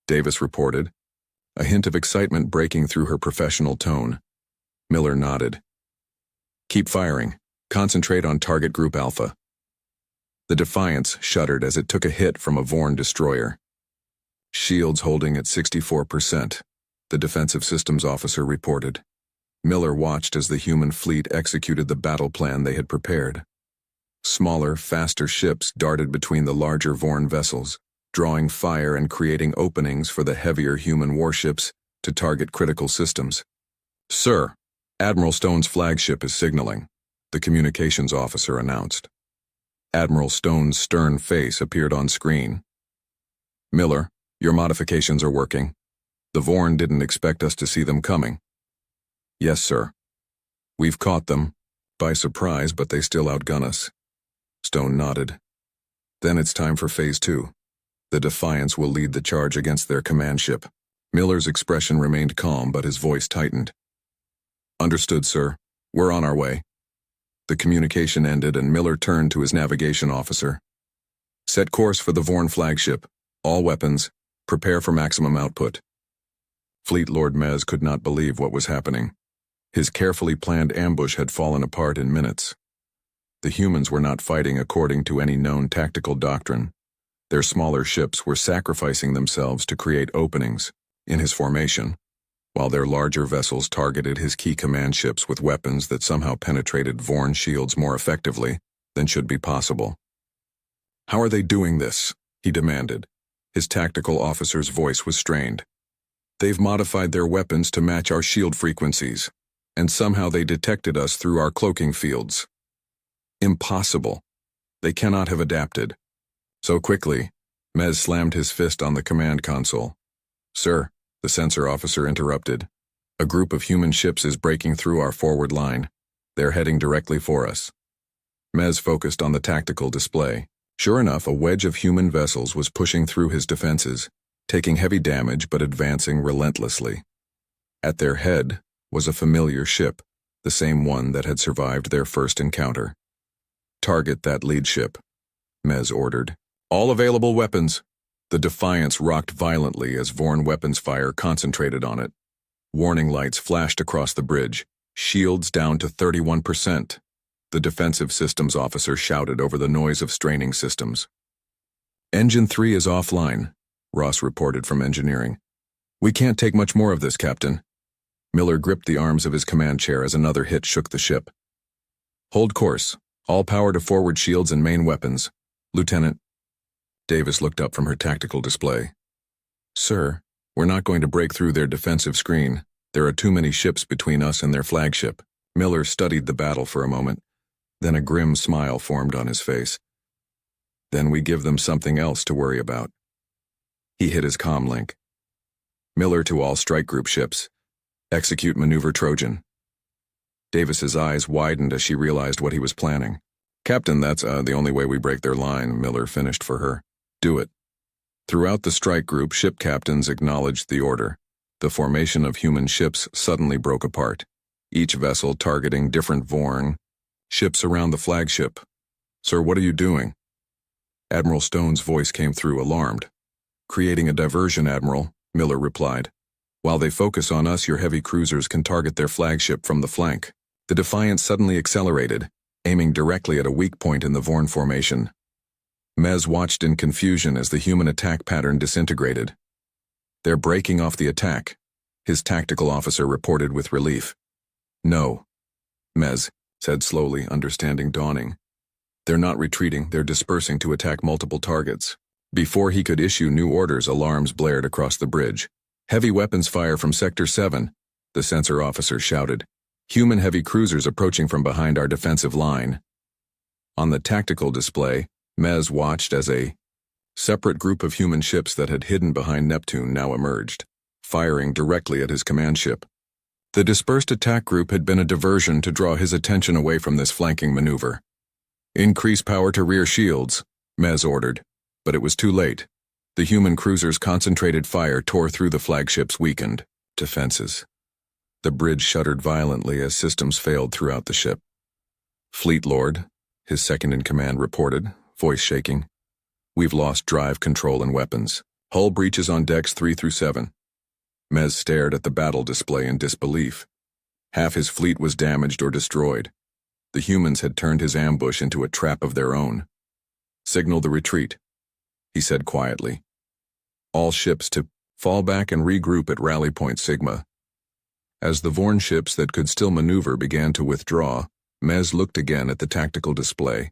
Davis reported, a hint of excitement breaking through her professional tone. Miller nodded. "Keep firing. Concentrate on target group Alpha." The Defiance shuddered as it took a hit from a Vorn destroyer. "Shields holding at 64%, the defensive systems officer reported. Miller watched as the human fleet executed the battle plan they had prepared. Smaller, faster ships darted between the larger Vorn vessels, drawing fire and creating openings for the heavier human warships to target critical systems. "Sir, Admiral Stone's flagship is signaling," the communications officer announced. Admiral Stone's stern face appeared on screen. "Miller, your modifications are working. The Vorn didn't expect us to see them coming." "Yes, sir. We've caught them, by surprise, but they still outgun us. Stone nodded. Then it's time for Phase 2. The Defiance will lead the charge against their command ship. Miller's expression remained calm, but his voice tightened. Understood, sir. We're on our way. The communication ended, and Miller turned to his navigation officer. Set course for the Vorn flagship. All weapons. Prepare for maximum output. Fleet Lord Mez could not believe what was happening. His carefully planned ambush had fallen apart in minutes. The humans were not fighting according to any known tactical doctrine. Their smaller ships were sacrificing themselves to create openings in his formation, while their larger vessels targeted his key command ships with weapons that somehow penetrated Vorn shields more effectively than should be possible. How are they doing this? He demanded. His tactical officer's voice was strained. They've modified their weapons to match our shield frequencies, and somehow they detected us through our cloaking fields. Impossible. They cannot have adapted. So quickly, Mez slammed his fist on the command console. Sir, the sensor officer interrupted. A group of human ships is breaking through our forward line. They're heading directly for us. Mez focused on the tactical display. Sure enough, a wedge of human vessels was pushing through his defenses, taking heavy damage but advancing relentlessly. At their head was a familiar ship, the same one that had survived their first encounter. Target that lead ship, Mez ordered. All available weapons. The Defiance rocked violently as Vorn weapons fire concentrated on it. Warning lights flashed across the bridge, shields down to 31%. The defensive systems officer shouted over the noise of straining systems. Engine 3 is offline, Ross reported from engineering. We can't take much more of this, Captain. Miller gripped the arms of his command chair as another hit shook the ship. Hold course. All power to forward shields and main weapons. Lieutenant. Davis looked up from her tactical display. Sir, we're not going to break through their defensive screen. There are too many ships between us and their flagship. Miller studied the battle for a moment. Then a grim smile formed on his face. Then we give them something else to worry about. He hit his comm link. Miller to all strike group ships. Execute maneuver Trojan. Davis's eyes widened as she realized what he was planning. Captain, that's the only way we break their line, Miller finished for her. Do it. Throughout the strike group, ship captains acknowledged the order. The formation of human ships suddenly broke apart, each vessel targeting different Vorn ships around the flagship. Sir, what are you doing? Admiral Stone's voice came through, alarmed. Creating a diversion, Admiral, Miller replied. While they focus on us, your heavy cruisers can target their flagship from the flank. The Defiance suddenly accelerated, aiming directly at a weak point in the Vorn formation. Mez watched in confusion as the human attack pattern disintegrated. They're breaking off the attack, his tactical officer reported with relief. No, Mez said slowly, understanding dawning. They're not retreating, they're dispersing to attack multiple targets. Before he could issue new orders, alarms blared across the bridge. Heavy weapons fire from Sector 7, the sensor officer shouted. Human heavy cruisers approaching from behind our defensive line. On the tactical display, Mez watched as a separate group of human ships that had hidden behind Neptune now emerged, firing directly at his command ship. The dispersed attack group had been a diversion to draw his attention away from this flanking maneuver. Increase power to rear shields, Mez ordered, but it was too late. The human cruisers' concentrated fire tore through the flagship's weakened defenses. The bridge shuddered violently as systems failed throughout the ship. Fleet Lord, his second-in-command reported, voice shaking. We've lost drive control and weapons. Hull breaches on decks 3 through 7. Mez stared at the battle display in disbelief. Half his fleet was damaged or destroyed. The humans had turned his ambush into a trap of their own. Signal the retreat, he said quietly. All ships to fall back and regroup at Rally Point Sigma. As the Vorn ships that could still maneuver began to withdraw, Mez looked again at the tactical display.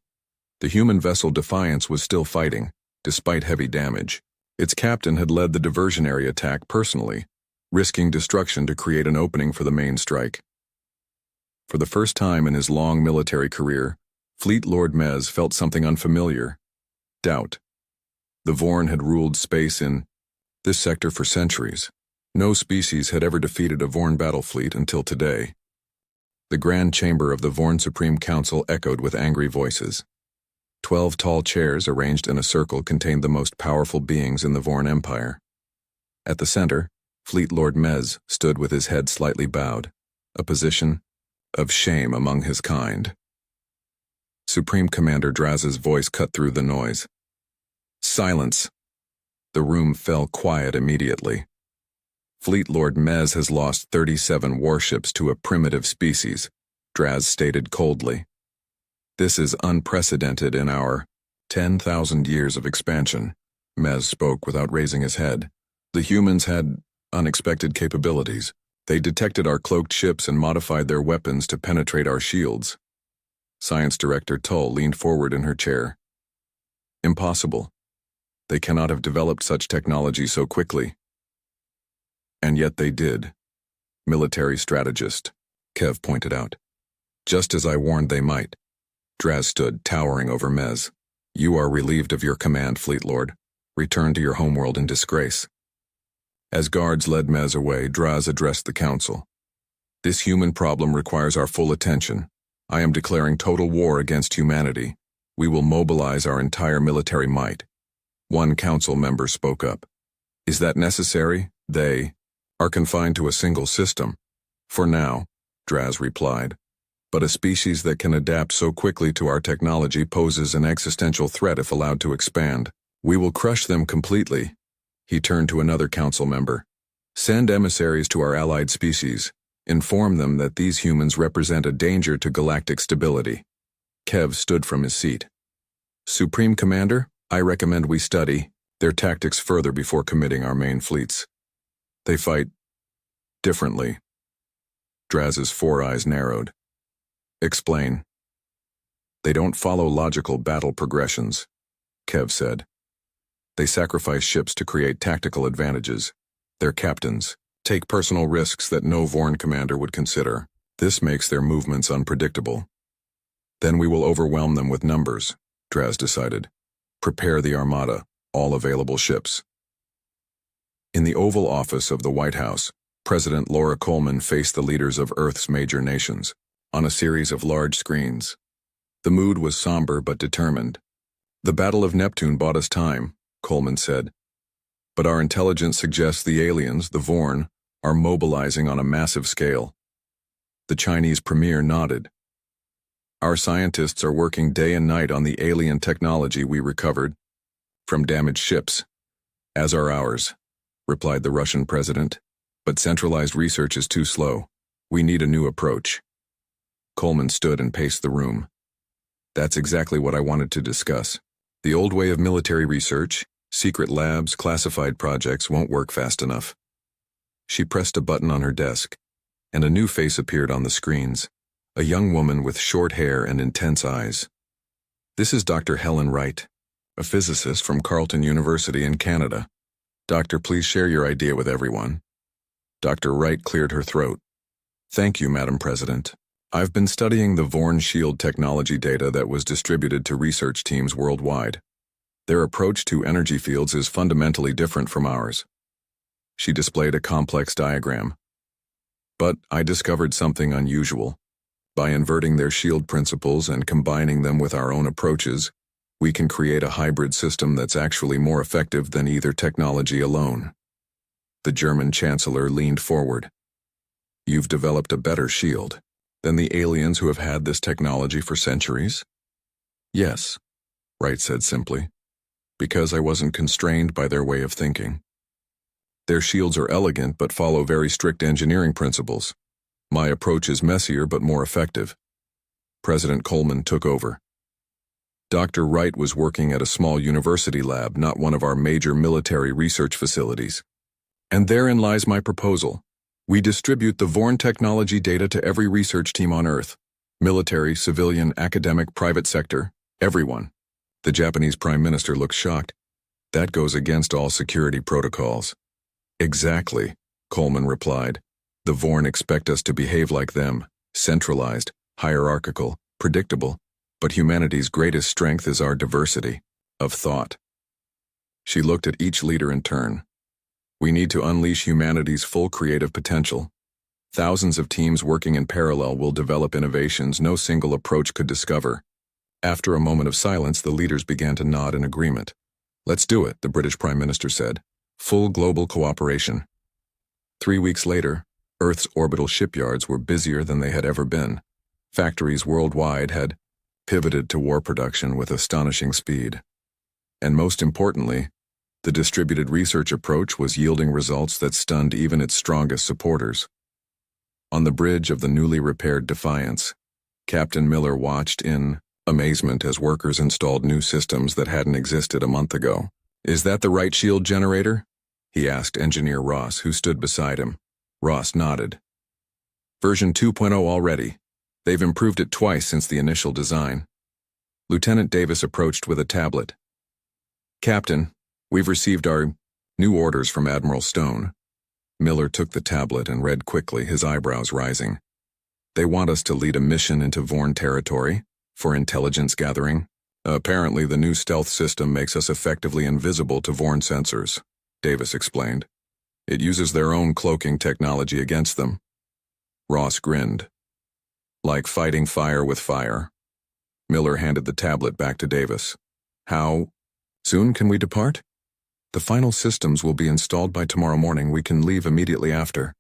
The human vessel Defiance was still fighting, despite heavy damage. Its captain had led the diversionary attack personally, risking destruction to create an opening for the main strike. For the first time in his long military career, Fleet Lord Mez felt something unfamiliar. Doubt. The Vorn had ruled space in this sector for centuries. No species had ever defeated a Vorn battle fleet until today. The grand chamber of the Vorn Supreme Council echoed with angry voices. 12 tall chairs arranged in a circle contained the most powerful beings in the Vorn Empire. At the center, Fleet Lord Mez stood with his head slightly bowed, a position of shame among his kind. Supreme Commander Draz's voice cut through the noise. Silence! The room fell quiet immediately. Fleet Lord Mez has lost 37 warships to a primitive species, Draz stated coldly. This is unprecedented in our 10,000 years of expansion. Mez spoke without raising his head. The humans had unexpected capabilities. They detected our cloaked ships and modified their weapons to penetrate our shields. Science Director Tull leaned forward in her chair. Impossible. They cannot have developed such technology so quickly. And yet they did. Military strategist, Kev pointed out. Just as I warned they might. Draz stood, towering over Mez. You are relieved of your command, Fleet Lord. Return to your homeworld in disgrace. As guards led Mez away, Draz addressed the council. This human problem requires our full attention. I am declaring total war against humanity. We will mobilize our entire military might. One council member spoke up. Is that necessary? They are confined to a single system. For now, Draz replied. But a species that can adapt so quickly to our technology poses an existential threat if allowed to expand. We will crush them completely. He turned to another council member. Send emissaries to our allied species. Inform them that these humans represent a danger to galactic stability. Kev stood from his seat. Supreme Commander, I recommend we study their tactics further before committing our main fleets. They fight differently. Draz's four eyes narrowed. Explain. They don't follow logical battle progressions, Kev said. They sacrifice ships to create tactical advantages. Their captains take personal risks that no Vorn commander would consider. This makes their movements unpredictable. Then we will overwhelm them with numbers, Draz decided. Prepare the armada, all available ships. In the Oval Office of the White House, President Laura Coleman faced the leaders of Earth's major nations on a series of large screens. The mood was somber but determined. The Battle of Neptune bought us time, Coleman said. But our intelligence suggests the aliens, the Vorn, are mobilizing on a massive scale. The Chinese premier nodded. Our scientists are working day and night on the alien technology we recovered from damaged ships, as are ours, replied the Russian president. But centralized research is too slow. We need a new approach. Coleman stood and paced the room. That's exactly what I wanted to discuss. The old way of military research, secret labs, classified projects won't work fast enough. She pressed a button on her desk, and a new face appeared on the screens, a young woman with short hair and intense eyes. This is Dr. Helen Wright, a physicist from Carleton University in Canada. Doctor, please share your idea with everyone. Dr. Wright cleared her throat. Thank you, Madam President. I've been studying the Vorn Shield technology data that was distributed to research teams worldwide. Their approach to energy fields is fundamentally different from ours. She displayed a complex diagram. But I discovered something unusual. By inverting their shield principles and combining them with our own approaches, we can create a hybrid system that's actually more effective than either technology alone. The German chancellor leaned forward. You've developed a better shield than the aliens who have had this technology for centuries? Yes, Wright said simply, because I wasn't constrained by their way of thinking. Their shields are elegant but follow very strict engineering principles. My approach is messier but more effective. President Coleman took over. Dr. Wright was working at a small university lab, not one of our major military research facilities. And therein lies my proposal. We distribute the Vorn technology data to every research team on Earth. Military, civilian, academic, private sector, everyone. The Japanese Prime Minister looked shocked. That goes against all security protocols. Exactly, Coleman replied. The Vorn expect us to behave like them, centralized, hierarchical, predictable, but humanity's greatest strength is our diversity of thought. She looked at each leader in turn. We need to unleash humanity's full creative potential. Thousands of teams working in parallel will develop innovations no single approach could discover. After a moment of silence, the leaders began to nod in agreement. "Let's do it," the British Prime Minister said. "Full global cooperation." 3 weeks later, Earth's orbital shipyards were busier than they had ever been. Factories worldwide had pivoted to war production with astonishing speed. And most importantly, the distributed research approach was yielding results that stunned even its strongest supporters. On the bridge of the newly repaired Defiance, Captain Miller watched in amazement as workers installed new systems that hadn't existed a month ago. "Is that the right shield generator?" he asked Engineer Ross, who stood beside him. Ross nodded. "Version 2.0 already. They've improved it twice since the initial design." Lieutenant Davis approached with a tablet. "Captain, we've received our new orders from Admiral Stone." Miller took the tablet and read quickly, his eyebrows rising. "They want us to lead a mission into Vorn territory for intelligence gathering. Apparently the new stealth system makes us effectively invisible to Vorn sensors," Davis explained. "It uses their own cloaking technology against them." Ross grinned. "Like fighting fire with fire." Miller handed the tablet back to Davis. "How soon can we depart?" "The final systems will be installed by tomorrow morning. We can leave immediately after."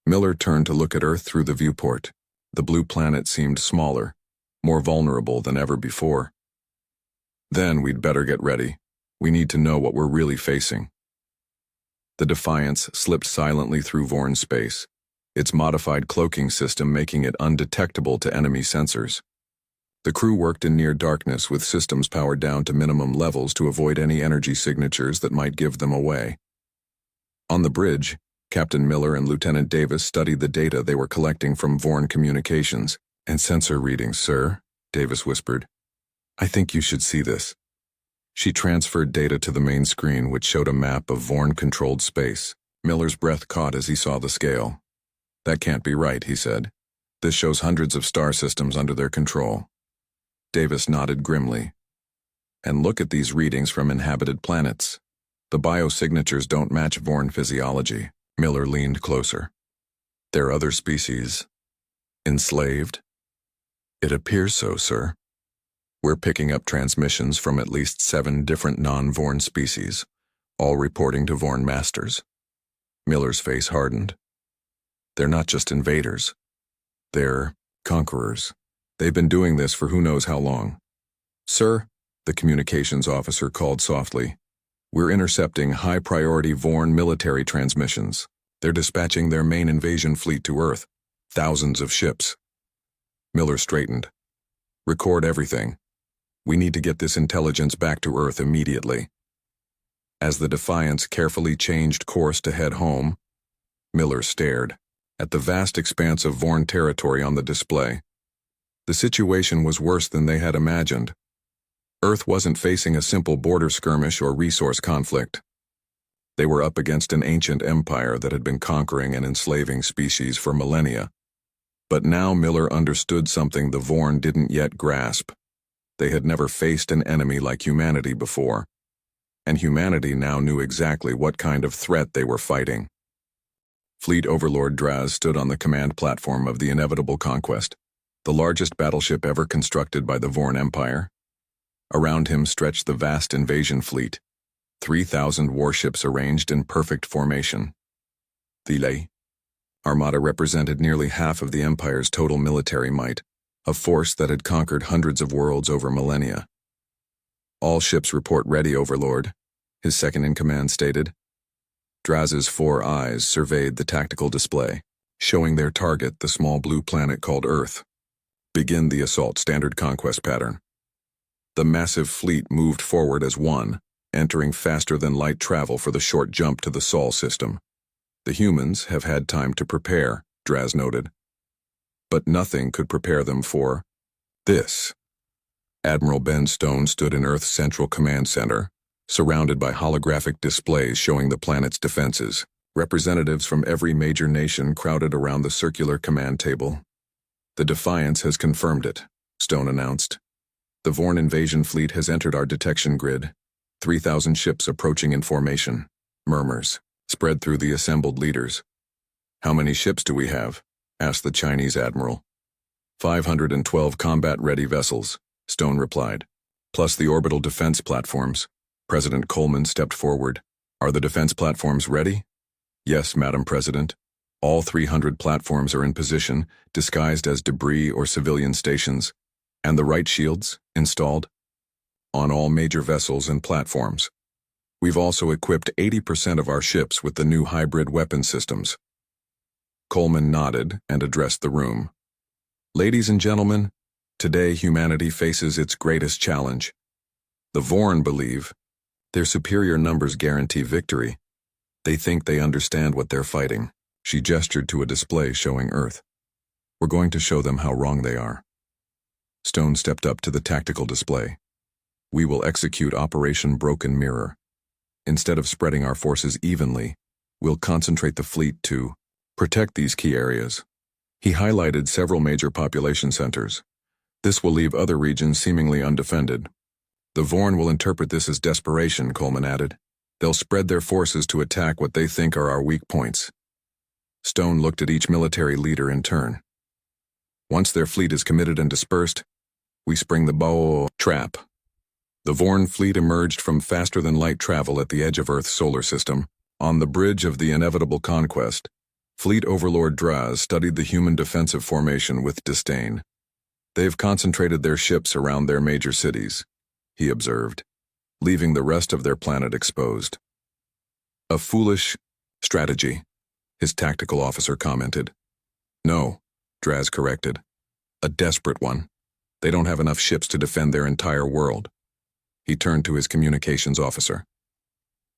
Miller turned to look at Earth through the viewport. The blue planet seemed smaller, more vulnerable than ever before. "Then we'd better get ready. We need to know what we're really facing." The Defiance slipped silently through Vorn space, its modified cloaking system making it undetectable to enemy sensors. The crew worked in near darkness with systems powered down to minimum levels to avoid any energy signatures that might give them away. On the bridge, Captain Miller and Lieutenant Davis studied the data they were collecting from Vorn communications. "And sensor readings, sir," Davis whispered. "I think you should see this." She transferred data to the main screen, which showed a map of Vorn-controlled space. Miller's breath caught as he saw the scale. "That can't be right," he said. "This shows hundreds of star systems under their control." Davis nodded grimly. "And look at these readings from inhabited planets. The biosignatures don't match Vorn physiology." Miller leaned closer. "There are other species enslaved?" "It appears so, sir. We're picking up transmissions from at least 7 different non-Vorn species, all reporting to Vorn masters." Miller's face hardened. "They're not just invaders. They're conquerors. They've been doing this for who knows how long." "Sir," the communications officer called softly, "we're intercepting high-priority Vorn military transmissions. They're dispatching their main invasion fleet to Earth. Thousands of ships." Miller straightened. "Record everything. We need to get this intelligence back to Earth immediately." As the Defiance carefully changed course to head home, Miller stared at the vast expanse of Vorn territory on the display. The situation was worse than they had imagined. Earth wasn't facing a simple border skirmish or resource conflict. They were up against an ancient empire that had been conquering and enslaving species for millennia. But now Miller understood something the Vorn didn't yet grasp. They had never faced an enemy like humanity before, and humanity now knew exactly what kind of threat they were fighting. Fleet Overlord Draz stood on the command platform of the inevitable conquest, the largest battleship ever constructed by the Vorn Empire. Around him stretched the vast invasion fleet, 3,000 warships arranged in perfect formation. The Lei Armada represented nearly half of the Empire's total military might, a force that had conquered hundreds of worlds over millennia. "All ships report ready, Overlord," his second-in-command stated. Draz's 4 eyes surveyed the tactical display, showing their target the small blue planet called Earth. "Begin the assault, standard conquest pattern." The massive fleet moved forward as one, entering faster than light travel for the short jump to the Sol system. "The humans have had time to prepare," Draz noted. "But nothing could prepare them for this." Admiral Ben Stone stood in Earth's central command center, surrounded by holographic displays showing the planet's defenses. Representatives from every major nation crowded around the circular command table. "The Defiance has confirmed it," Stone announced. "The Vorn invasion fleet has entered our detection grid. 3,000 ships approaching in formation." Murmurs spread through the assembled leaders. "How many ships do we have?" asked the Chinese admiral. 512 combat-ready vessels, Stone replied, plus the orbital defense platforms. President Coleman stepped forward. Are the defense platforms ready? Yes, Madam President. All 300 platforms are in position, disguised as debris or civilian stations. And the right shields, installed? On all major vessels and platforms. We've also equipped 80% of our ships with the new hybrid weapon systems. Coleman nodded and addressed the room. Ladies and gentlemen, today humanity faces its greatest challenge. The Vorn believe their superior numbers guarantee victory. They think they understand what they're fighting. She gestured to a display showing Earth. We're going to show them how wrong they are. Stone stepped up to the tactical display. We will execute Operation Broken Mirror. Instead of spreading our forces evenly, we'll concentrate the fleet to protect these key areas. He highlighted several major population centers. This will leave other regions seemingly undefended. The Vorn will interpret this as desperation, Coleman added. They'll spread their forces to attack what they think are our weak points. Stone looked at each military leader in turn. Once their fleet is committed and dispersed, we spring the bow trap. The Vorn fleet emerged from faster-than-light travel at the edge of Earth's solar system. On the bridge of the inevitable conquest, Fleet Overlord Draz studied the human defensive formation with disdain. They've concentrated their ships around their major cities, he observed, leaving the rest of their planet exposed. A foolish strategy, his tactical officer commented. No, Draz corrected. A desperate one. They don't have enough ships to defend their entire world. He turned to his communications officer.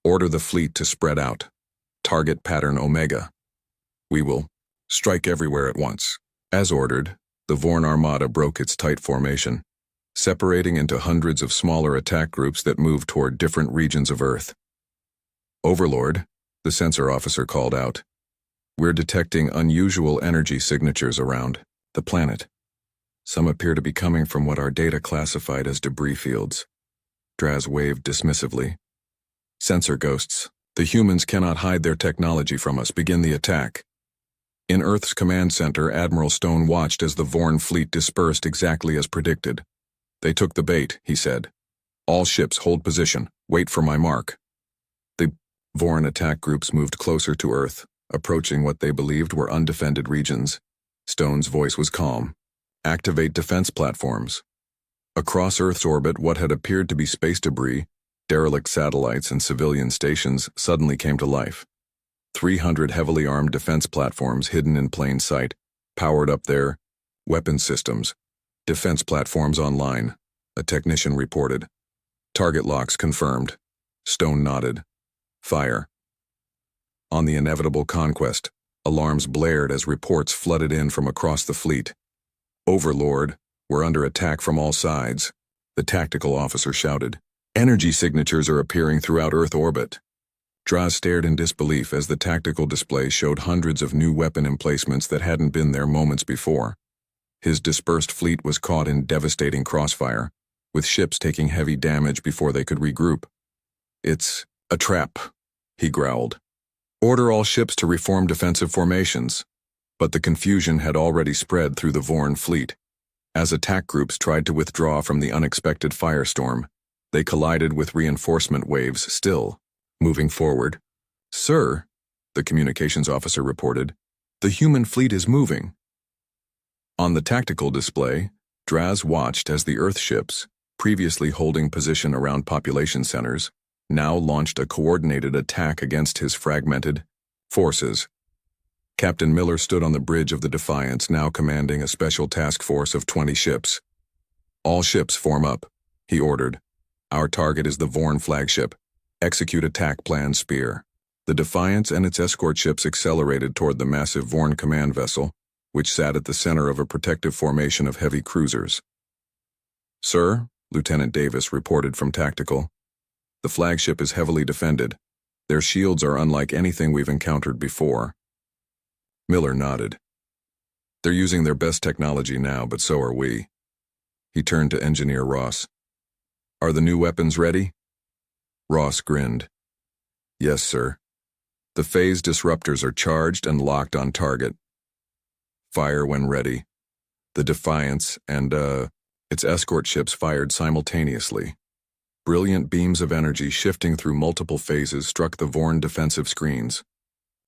Order the fleet to spread out. Target pattern Omega. We will strike everywhere at once. As ordered, the Vorn Armada broke its tight formation, separating into hundreds of smaller attack groups that moved toward different regions of Earth. Overlord, the sensor officer called out. We're detecting unusual energy signatures around the planet. Some appear to be coming from what our data classified as debris fields. Draz waved dismissively. Sensor ghosts. The humans cannot hide their technology from us. Begin the attack. In Earth's command center, Admiral Stone watched as the Vorn fleet dispersed exactly as predicted. They took the bait, he said. All ships hold position. Wait for my mark. The Vorn attack groups moved closer to Earth, approaching what they believed were undefended regions. Stone's voice was calm. Activate defense platforms. Across Earth's orbit, what had appeared to be space debris, derelict satellites and civilian stations suddenly came to life. 300 heavily armed defense platforms hidden in plain sight, powered up their weapon systems. Defense platforms online, a technician reported. Target locks confirmed. Stone nodded. Fire. On the inevitable conquest, alarms blared as reports flooded in from across the fleet. Overlord, we're under attack from all sides, the tactical officer shouted. Energy signatures are appearing throughout Earth orbit. Draz stared in disbelief as the tactical display showed hundreds of new weapon emplacements that hadn't been there moments before. His dispersed fleet was caught in devastating crossfire, with ships taking heavy damage before they could regroup. It's a trap, he growled. Order all ships to reform defensive formations. But the confusion had already spread through the Vorn fleet. As attack groups tried to withdraw from the unexpected firestorm, they collided with reinforcement waves still moving forward. Sir, the communications officer reported, the human fleet is moving. On the tactical display, Draz watched as the Earth ships, previously holding position around population centers, now launched a coordinated attack against his fragmented forces. Captain Miller stood on the bridge of the Defiance, now commanding a special task force of 20 ships. All ships form up, he ordered. Our target is the Vorn flagship. Execute attack plan Spear. The Defiance and its escort ships accelerated toward the massive Vorn command vessel, which sat at the center of a protective formation of heavy cruisers. Sir, Lieutenant Davis reported from Tactical. The flagship is heavily defended. Their shields are unlike anything we've encountered before. Miller nodded. They're using their best technology now, but so are we. He turned to Engineer Ross. Are the new weapons ready? Ross grinned. Yes, sir. The phase disruptors are charged and locked on target. Fire when ready. The Defiance and, its escort ships fired simultaneously. Brilliant beams of energy shifting through multiple phases struck the Vorn defensive screens.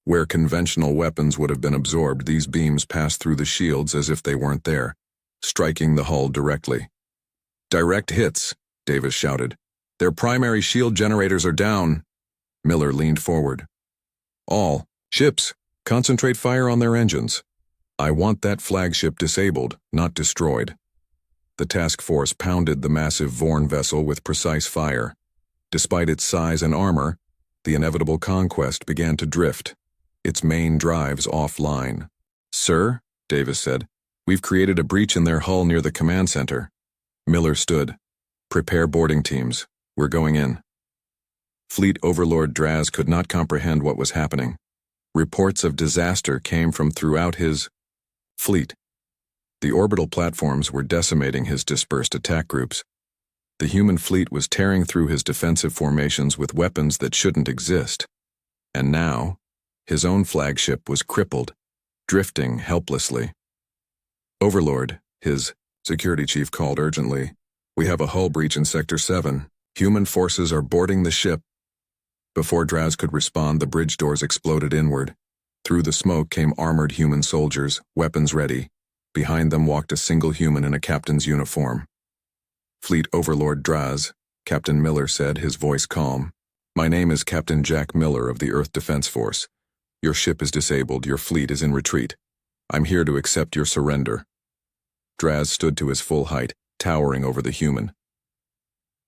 Where conventional weapons would have been absorbed, these beams passed through the shields as if they weren't there, striking the hull directly. "Direct hits," Davis shouted. "Their primary shield generators are down." Miller leaned forward. "All ships, concentrate fire on their engines. I want that flagship disabled, not destroyed." The task force pounded the massive Vorn vessel with precise fire. Despite its size and armor, the inevitable conquest began to drift, its main drives offline. "Sir," Davis said, "we've created a breach in their hull near the command center." Miller stood. "Prepare boarding teams. We're going in." Fleet Overlord Draz could not comprehend what was happening. Reports of disaster came from throughout his fleet. The orbital platforms were decimating his dispersed attack groups. The human fleet was tearing through his defensive formations with weapons that shouldn't exist. And now, his own flagship was crippled, drifting helplessly. "Overlord," his security chief called urgently. "We have a hull breach in Sector 7. Human forces are boarding the ship." Before Draz could respond, the bridge doors exploded inward. Through the smoke came armored human soldiers, weapons ready. Behind them walked a single human in a captain's uniform. "Fleet Overlord Draz," Captain Miller said, his voice calm. "My name is Captain Jack Miller of the Earth Defense Force. Your ship is disabled, your fleet is in retreat. I'm here to accept your surrender." Draz stood to his full height, towering over the human.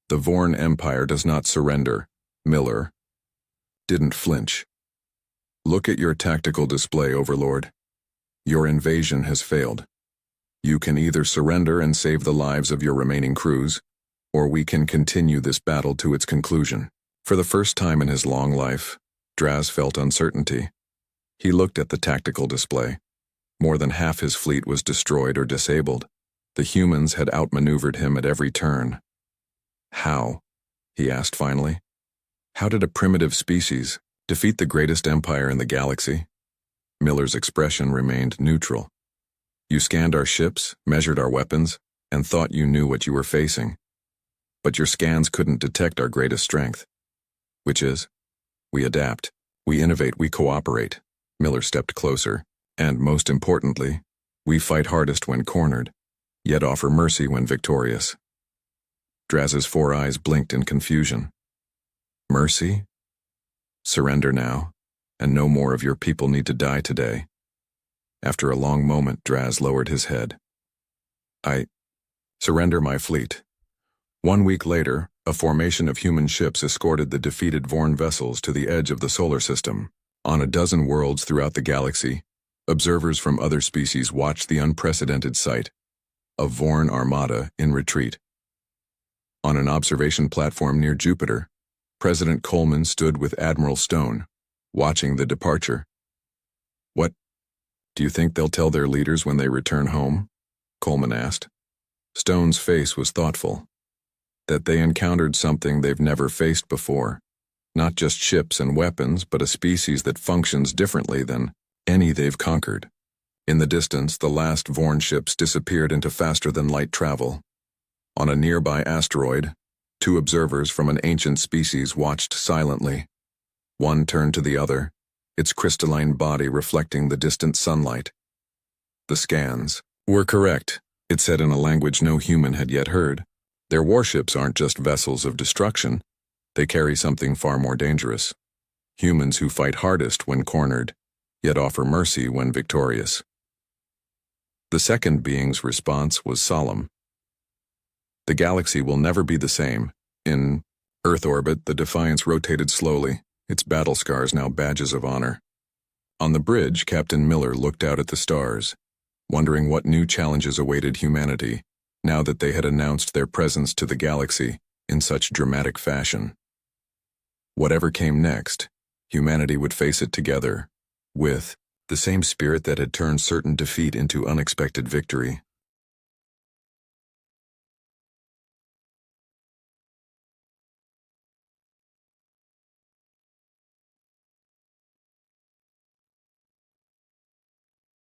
"The Vorn Empire does not surrender." Miller didn't flinch. "Look at your tactical display, Overlord. Your invasion has failed. You can either surrender and save the lives of your remaining crews, or we can continue this battle to its conclusion." For the first time in his long life, Draz felt uncertainty. He looked at the tactical display. More than half his fleet was destroyed or disabled. The humans had outmaneuvered him at every turn. "How?" he asked finally. "How did a primitive species defeat the greatest empire in the galaxy?" Miller's expression remained neutral. "You scanned our ships, measured our weapons, and thought you knew what you were facing. But your scans couldn't detect our greatest strength. Which is, we adapt, we innovate, we cooperate." Miller stepped closer. "And most importantly, we fight hardest when cornered, yet offer mercy when victorious." Draz's 4 eyes blinked in confusion. "Mercy? Surrender now, and no more of your people need to die today." After a long moment, Draz lowered his head. "I surrender my fleet." 1 week later, a formation of human ships escorted the defeated Vorn vessels to the edge of the solar system. On a dozen worlds throughout the galaxy, observers from other species watched the unprecedented sight, a Vorn armada in retreat. On an observation platform near Jupiter, President Coleman stood with Admiral Stone, watching the departure. "What do you think they'll tell their leaders when they return home?" Coleman asked. Stone's face was thoughtful. "That they encountered something they've never faced before. Not just ships and weapons, but a species that functions differently than any they've conquered." In the distance, the last Vorn ships disappeared into faster-than-light travel. On a nearby asteroid, 2 observers from an ancient species watched silently. One turned to the other, its crystalline body reflecting the distant sunlight. "The scans were correct," it said in a language no human had yet heard. "Their warships aren't just vessels of destruction. They carry something far more dangerous. Humans who fight hardest when cornered, yet offer mercy when victorious." The second being's response was solemn. "The galaxy will never be the same." In Earth orbit, the Defiance rotated slowly, its battle scars now badges of honor. On the bridge, Captain Miller looked out at the stars, wondering what new challenges awaited humanity, now that they had announced their presence to the galaxy in such dramatic fashion. Whatever came next, humanity would face it together, with the same spirit that had turned certain defeat into unexpected victory.